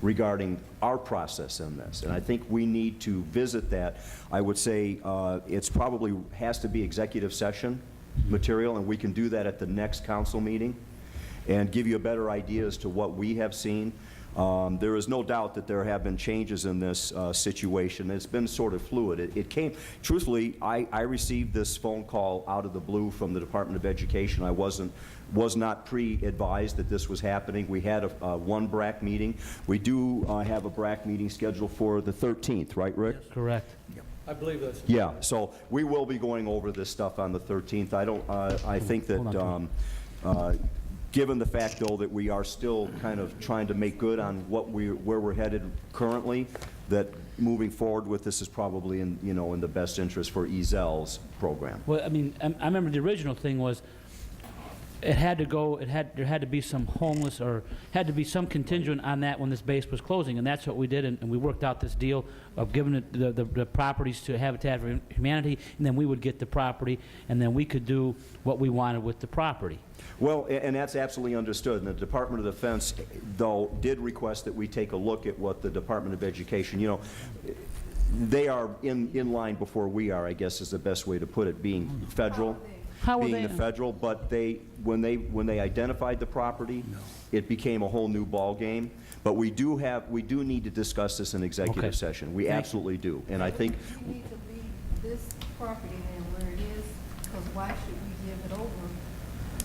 regarding our process in this. And I think we need to visit that. I would say it's probably has to be executive session material, and we can do that at the next council meeting and give you a better idea as to what we have seen. There is no doubt that there have been changes in this situation. It's been sort of fluid. It came, truthfully, I received this phone call out of the blue from the Department of Education. I was not pre-advised that this was happening. We had one BRAC meeting. We do have a BRAC meeting scheduled for the 13th, right, Rick? Yes. Correct. I believe that's... Yeah, so we will be going over this stuff on the 13th. I think that given the fact, though, that we are still kind of trying to make good on where we're headed currently, that moving forward with this is probably in the best interest for EZEL's program. Well, I mean, I remember the original thing was there had to be some homeless or had to be some contingent on that when this base was closing, and that's what we did, and we worked out this deal of giving the properties to Habitat for Humanity, and then we would get the property, and then we could do what we wanted with the property. Well, and that's absolutely understood. And the Department of Defense, though, did request that we take a look at what the Department of Education, they are in line before we are, I guess is the best way to put it, being federal. How are Being they? the federal, but when they identified the property, it became a whole new ballgame. But we do need to discuss this in executive Okay. session. We absolutely do. And I think, We need to leave this property then where it is, because why should we give it over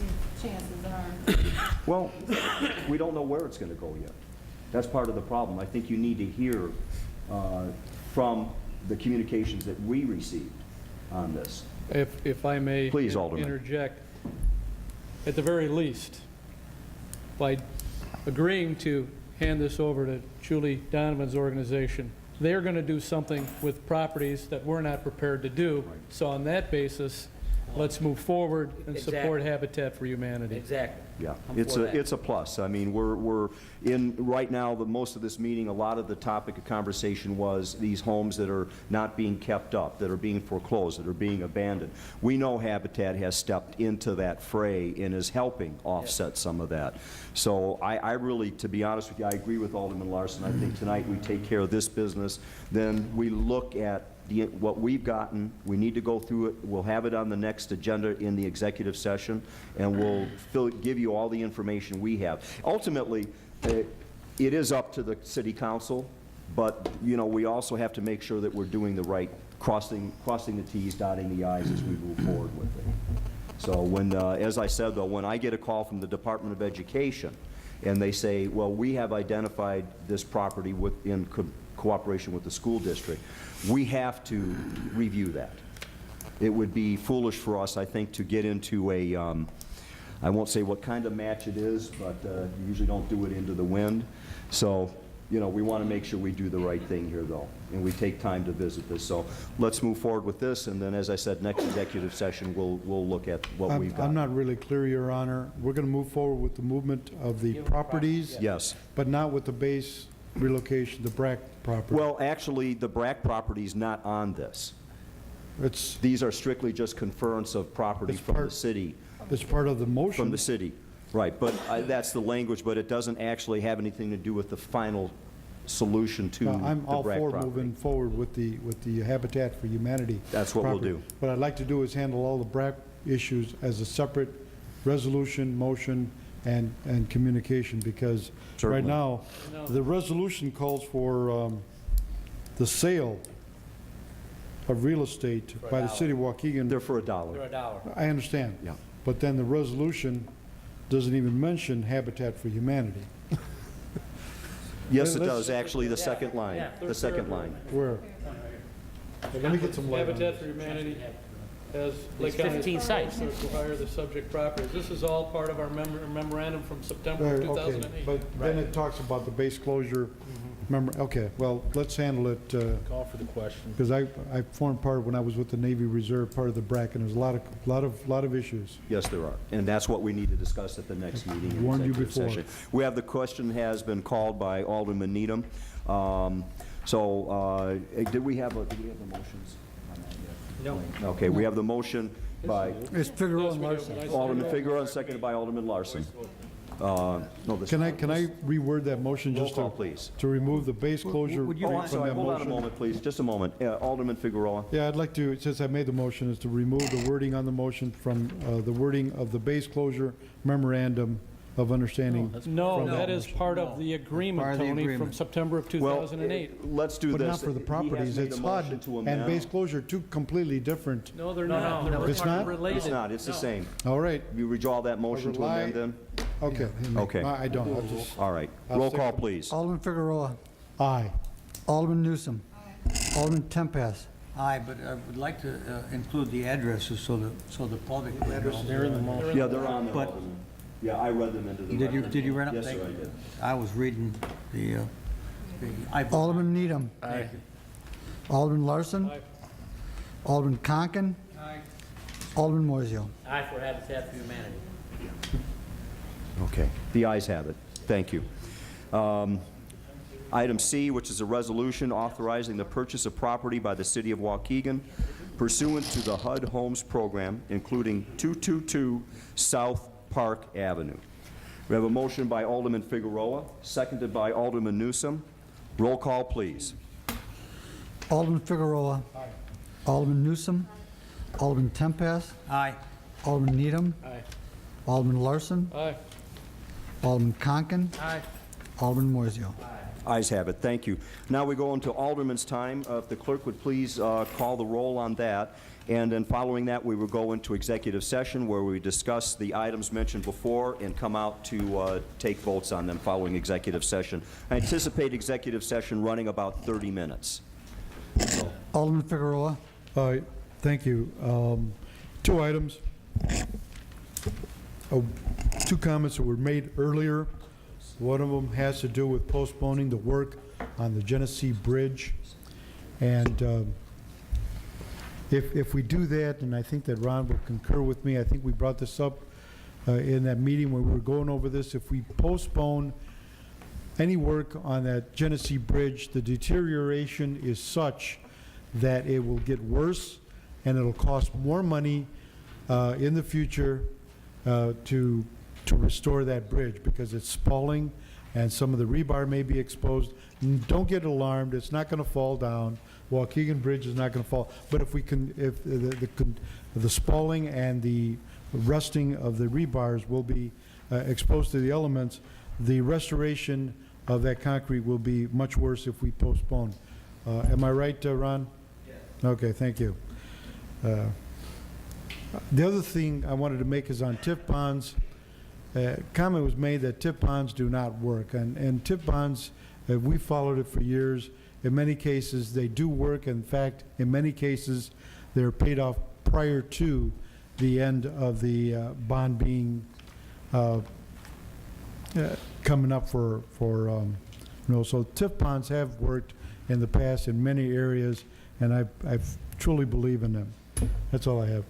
if chances are? well, we don't know where it's going to go yet. That's part of the problem. I think you need to hear from the communications that we received on this. If I may Please, Alderman. interject, at the very least, by agreeing to hand this over to Julie Donovan's organization, they're going to do something with properties that we're not prepared to do. So on that basis, let's move forward and support Exactly. Habitat for Humanity. Exactly. Yeah, I'm it's for that. a plus. I mean, we're in, right now, most of this meeting, a lot of the topic of conversation was these homes that are not being kept up, that are being foreclosed, that are being abandoned. We know Habitat has stepped into that fray and is helping offset some of that. So I really, to be honest with you, I agree with Alderman Larson. I think tonight we take care of this business, then we look at what we've gotten. We need to go through it. We'll have it on the next agenda in the executive session, and we'll give you all the information we have. Ultimately, it is up to the city council, but, you know, we also have to make sure that we're doing the right, crossing the Ts, dotting the Is as we move forward with it. So when, as I said, though, when I get a call from the Department of Education, and they say, well, we have identified this property in cooperation with the school district, we have to review that. It would be foolish for us, I think, to get into a, I won't say what kind of match it is, but you usually don't do it into the wind. So, you know, we want to make sure we do the right thing here, though, and we take time to visit this. So let's move forward with this, and then, as I said, next executive session, we'll look at what we've got. I'm not really clear, Your Honor. We're going to move forward with the movement of the properties, Yes. but not with the base relocation, the BRAC property. Well, actually, the BRAC property's not on this. These are strictly just conference of property from the city. It's part of the motion. From the city, right. But that's the language, but it doesn't actually have anything to do with the final solution to the BRAC property. I'm all for moving forward with the Habitat for Humanity. That's what we'll property. do. What I'd like to do is handle all the BRAC issues as a separate resolution, motion, and communication, because Certainly. right now, the resolution calls for the sale of real estate by the city of Waukegan. They're for $1. They're $1. I understand. Yeah. But then the resolution doesn't even mention Habitat for Humanity. Yes, it Let's- does, actually, the second line, Yeah, the second line. Where? Let me get some light on Habitat this. for Humanity has There's Lake County 15 sites. to acquire the subject properties. This is all part of our memorandum from September of Okay, 2008. but then it talks about the base closure. Remember, okay, well, let's handle it, Call for the question. because I formed part, when I was with the Navy Reserve, part of the BRAC, and there's a lot of issues. Yes, there are. And that's what we need to discuss at the next meeting in Warned you executive before. session. We have, the question has been called by Alderman Needham. Did we have the motions? No. Okay, we have the motion by It's Figueroa and Yes, we Larson. do. Alderman Figueroa and seconded by Alderman Larson. No, this. Can I reword that motion Roll just call, please. to remove the base closure would you from Oh, I'm sorry, that hold on a motion? moment, please, just a moment. Alderman Figueroa. Yeah, I'd like to, since I made the motion, is to remove the wording on the motion from the wording of the base closure memorandum of understanding. No, from that is part of the Part agreement, of the Tony, from agreement. September of Well, 2008. let's do this. But not for the He has properties. made It's a motion HUD to and amend. base closure, two completely different. No, they're No, not. no, They're It's not? related. It's not, it's the same. All right, You withdraw that motion to rely- amend then? okay. Okay. I don't, I'll just, All right. I'll Roll stick call, with- please. Alderman Figueroa. aye. Alderman Newsom. Alderman Tempest. Aye, but I would like to include the addresses so the public would know. They're in the motion. Yeah, they're on there, But- Alderman. Yeah, I read them into the Did you, record. did you read them? Yes, sir, I did. I was reading the I vote Alderman Needham. Aye. Alderman Larson. Aye. Alderman Conken. Alderman Moiseo. Aye for Habitat for Humanity. Okay, the ayes have it. Thank you. Item C, which is a resolution authorizing the purchase of property by the City of Waukegan pursuant to the HUD Homes Program, including 222 South Park Avenue. We have a motion by Alderman Figueroa, seconded by Alderman Newsom. Roll call, please. Alderman Figueroa. Alderman Newsom. Alderman Tempest. Aye. Alderman Needham. Aye. Alderman Larson. Aye. Alderman Conken. Aye. Alderman Moiseo. Ayes have it. Thank you. Now we go into Alderman's time. If the clerk would please call the roll on that. And then following that, we will go into executive session where we discuss the items mentioned before and come out to take votes on them following executive session. I anticipate executive session running about 30 minutes. Alderman Figueroa. Thank you. Two items. Two comments that were made earlier. One of them has to do with postponing the work on the Genesee Bridge. And if we do that, and I think that Ron will concur with me, I think we brought this up in that meeting when we were going over this. If we postpone any work on that Genesee Bridge, the deterioration is such that it will get worse and it'll cost more money in the future to restore that bridge because it's spalling and some of the rebar may be exposed. Don't get alarmed, it's not going to fall down. Waukegan Bridge is not going to fall. But if we can, if the spalling and the rusting of the rebars will be exposed to the elements, the restoration of that concrete will be much worse if we postpone. Am I right, Ron? Yes. Okay, thank you. The other thing I wanted to make is on tip bonds. Comment was made that tip bonds do not work, and tip bonds, we followed it for years. In many cases, they do work. In fact, in many cases, they're paid off prior to the end of the bond being coming up for so tip bonds have worked in the past in many areas, and I truly believe in them. That's all I have.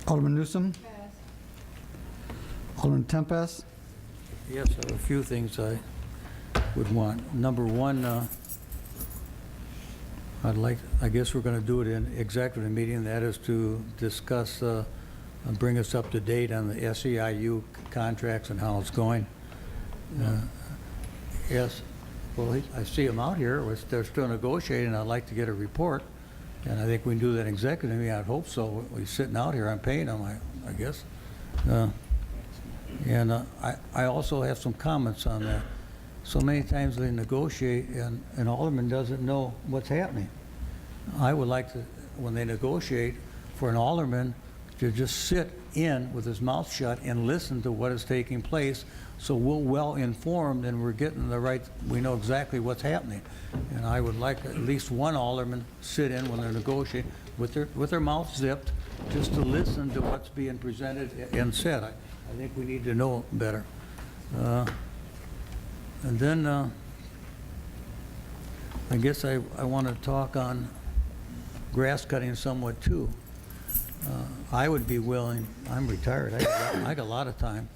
Alderman Newsom. Alderman Tempest. Yes, I have a few things I would want. Number one, I guess we're going to do it in executive meeting. That is to discuss, bring us up to date on the SEIU contracts and how it's going. Yes, well, I see them out here. They're still negotiating. I'd like to get a report, and I think we can do that in executive meeting. I'd hope so. We're sitting out here. I'm paying them, I guess. And I also have some comments on that. So many times they negotiate and an alderman doesn't know what's happening. I would like to, when they negotiate, for an alderman to just sit in with his mouth shut and listen to what is taking place so we're well informed and we're getting the right, we know exactly what's happening. And I would like at least one alderman sit in when they're negotiating with their mouth zipped just to listen to what's being presented and said. I think we need to know better. And then I guess I want to talk on grass cutting somewhat too. I would be willing, I'm retired, I got a lot of time.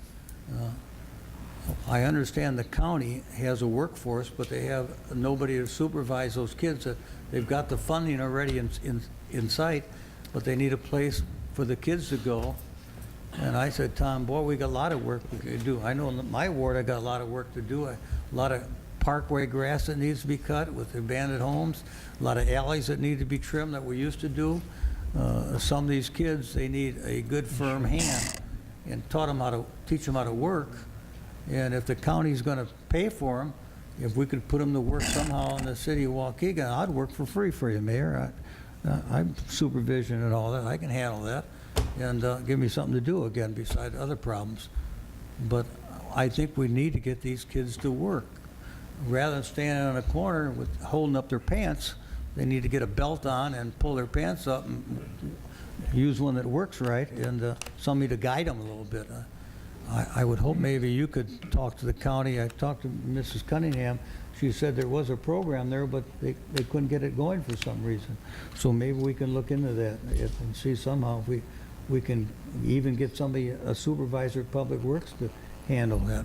I understand the county has a workforce, but they have nobody to supervise those kids. That they've got the funding already in sight, but they need a place for the kids to go. And I said, Tom, boy, we got a lot of work we could do. I know in my ward I got a lot of work to do. A lot of parkway grass that needs to be cut with abandoned homes, a lot of alleys that need to be trimmed that we used to do. Some of these kids, they need a good firm hand and teach them how to work. And if the county's going to pay for them, if we could put them to work somehow in the city of Waukegan, I'd work for free for you, Mayor. I'm supervision and all that. I can handle that. And give me something to do again beside other problems. But I think we need to get these kids to work. Rather than standing on a corner with holding up their pants, they need to get a belt on and pull their pants up and use one that works right and somebody to guide them a little bit. I would hope maybe you could talk to the county. I talked to Mrs. Cunningham. She said there was a program there, but they couldn't get it going for some reason. So maybe we can look into that and see somehow if we can even get somebody, a supervisor of public works to handle that.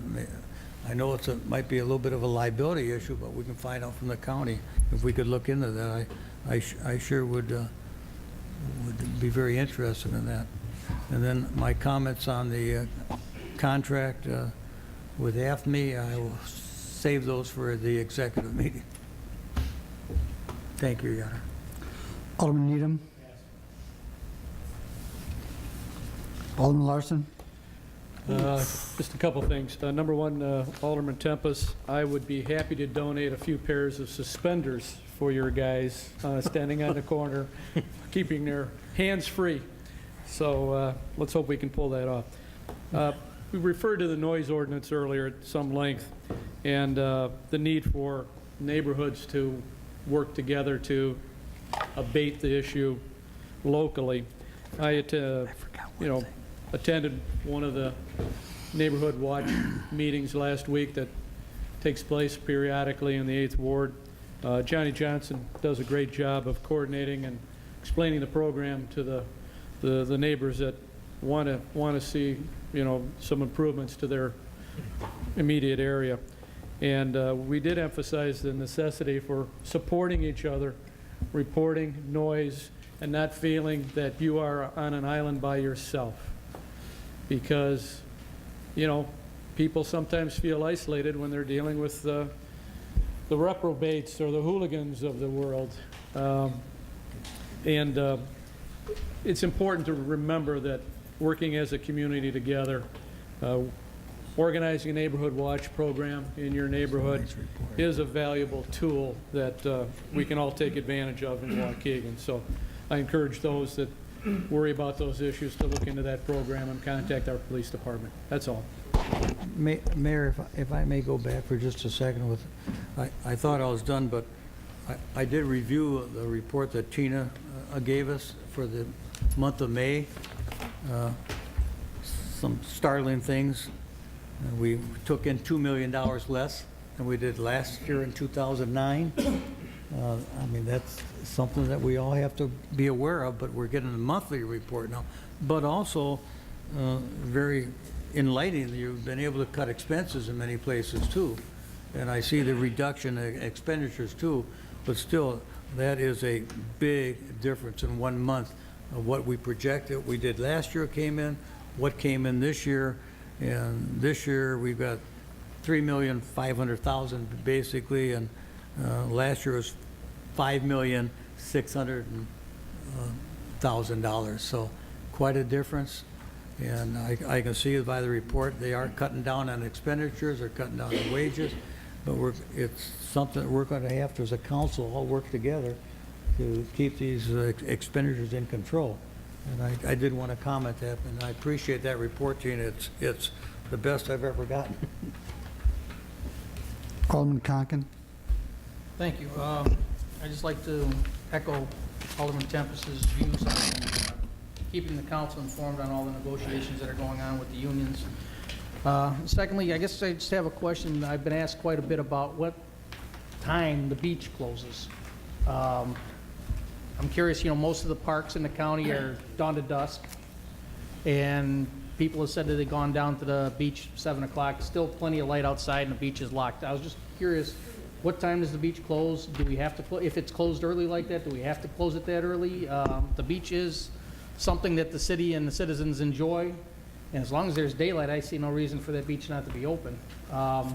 I know it might be a little bit of a liability issue, but we can find out from the county if we could look into that. I sure would be very interested in that. And then my comments on the contract with AFME, I will save those for the executive meeting. Thank you, Your Honor. Alderman Needham? Alderman Larson? Just a couple things. Number one, Alderman Tempest, I would be happy to donate a few pairs of suspenders for your guys standing on the corner, keeping their hands free. So let's hope we can pull that off. We referred to the noise ordinance earlier at some length, and the need for neighborhoods to work together to abate the issue locally. I attended one of the neighborhood watch meetings last week that takes place periodically in the 8th Ward. Johnny Johnson does a great job of coordinating and explaining the program to the neighbors that want to see, some improvements to their immediate area. And we did emphasize the necessity for supporting each other, reporting noise, and not feeling that you are on an island by yourself. Because, people sometimes feel isolated when they're dealing with the reprobates or the hooligans of the world. It's important to remember that working as a community together, organizing a neighborhood watch program in your neighborhood is a valuable tool that we can all take advantage of in Waukegan. So I encourage those that worry about those issues to look into that program and contact our police department. That's all. Mayor, if I may go back for just a second with, I thought I was done, but I did review the report that Tina gave us for the month of May. Some startling things. We took in $2 million less than we did last year in 2009. That's something that we all have to be aware of, but we're getting a monthly report now. But also, very enlightening, you've been able to cut expenses in many places too. And I see the reduction in expenditures too, but still, that is a big difference in 1 month of what we projected. We did last year came in, what came in this year, and this year we've got $3,500,000 basically, and last year was $5,600,000. So quite a difference. And I can see by the report they are cutting down on expenditures, they're cutting down on wages, but it's something that we're going to have to, as a council, all work together to keep these expenditures in control. And I did want to comment that, and I appreciate that report, Gina. It's the best I've ever gotten. Alderman Conken? Thank you. I'd just like to echo Alderman Tempest's views on keeping the council informed on all the negotiations that are going on with the unions. Secondly, I guess I just have a question. I've been asked quite a bit about what time the beach closes. I'm curious, most of the parks in the county are dawn to dusk, and people have said that they've gone down to the beach 7 o'clock. Still plenty of light outside, and the beach is locked. I was just curious, what time does the beach close? Do we have to, if it's closed early like that, do we have to close it that early? The beach is something that the city and the citizens enjoy, and as long as there's daylight, I see no reason for that beach not to be open. I'm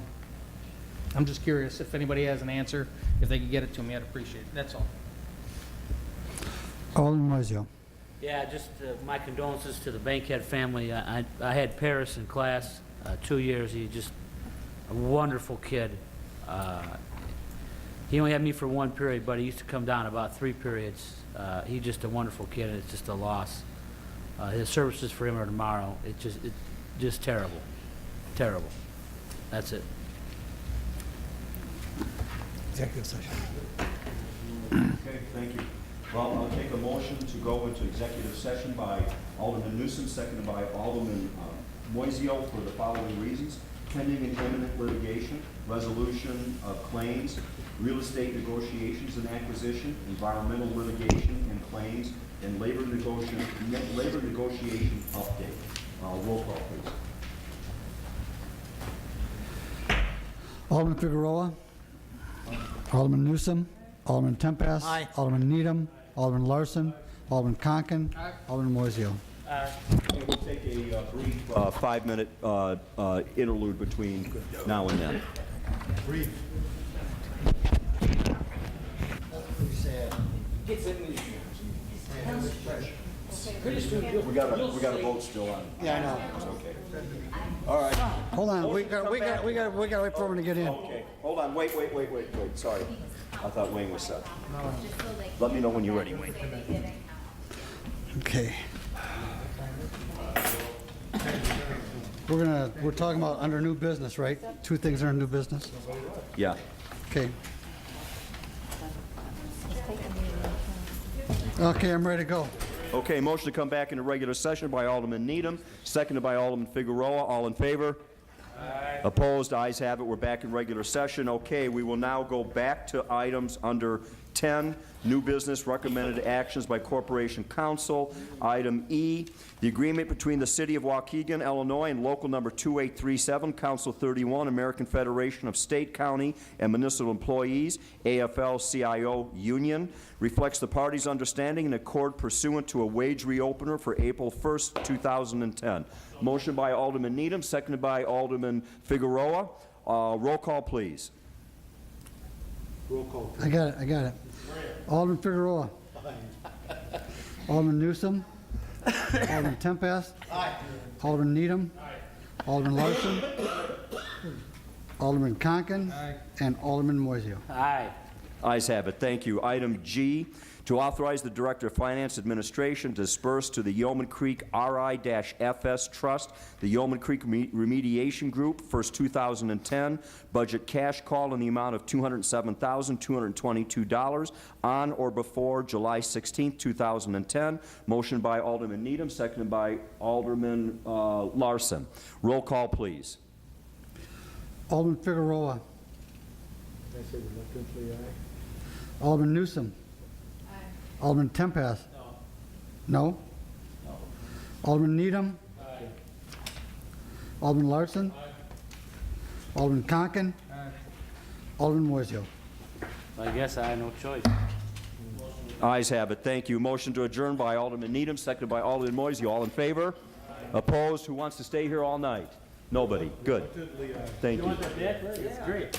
just curious if anybody has an answer. If they could get it to me, I'd appreciate it. That's all. Alderman Moiseo? Yeah, just my condolences to the Bankhead family. I had Paris in class 2 years. He's just a wonderful kid. He only had me for 1 period, but he used to come down about 3 periods. He's just a wonderful kid, and it's just a loss. His services for him are tomorrow. It's just terrible. Terrible. That's it. Executive session. Okay, thank you. Well, I'll take a motion to go into executive session by Alderman Newsom, seconded by Alderman Moiseo for the following reasons: pending and imminent litigation, resolution of claims, real estate negotiations and acquisition, environmental litigation and claims, and labor negotiation update. Roll call, please. Alderman Figueroa? Alderman Newsom? Alderman Tempest? Aye. Alderman Needham? Alderman Larson? Alderman Conken? Alderman Moiseo? We'll take a brief 5-minute interlude between now and then. Brief. We got a vote still on. Yeah, I know. It's okay. All right. Hold on, we got to wait for him to get in. Okay, hold on, wait, sorry. I thought Wayne was set. Let me know when you're ready, Wayne. Okay. We're talking about under new business, right? Two things are in new business? Yeah. Okay. Okay, I'm ready to go. Okay, motion to come back into regular session by Alderman Needham, seconded by Alderman Figueroa. All in favor? Aye. Opposed? Ayes have it. We're back in regular session. Okay, we will now go back to items under 10, new business recommended actions by Corporation Council. Item E, the agreement between the City of Waukegan, Illinois and Local Number 2837, Council 31, American Federation of State, County, and Municipal Employees, AFL-CIO Union, reflects the parties' understanding and accord pursuant to a wage reopener for April 1st, 2010. Motion by Alderman Needham, seconded by Alderman Figueroa. Roll call, please. Roll call. I got it. Alderman Figueroa. Alderman Newsom. Alderman Tempest. Alderman Needham. Alderman Larson. Alderman Conken. And Alderman Moiseo. Aye. Ayes have it. Thank you. Item G, to authorize the Director of Finance Administration to disperse to the Yeoman Creek RI-FS Trust, the Yeoman Creek Remediation Group, first 2010 budget cash call in the amount of $207,222 on or before July 16, 2010. Motion by Alderman Needham, seconded by Alderman Larson. Roll call, please. Alderman Figueroa. Alderman Newsom. Alderman Tempest. No. Alderman Needham. Alderman Larson. Alderman Conken. Alderman Moiseo. I guess I have no choice. Ayes have it. Thank you. Motion to adjourn by Alderman Needham, seconded by Alderman Moiseo. All in favor? Opposed? Who wants to stay here all night? Nobody. Good. Thank you. That's great.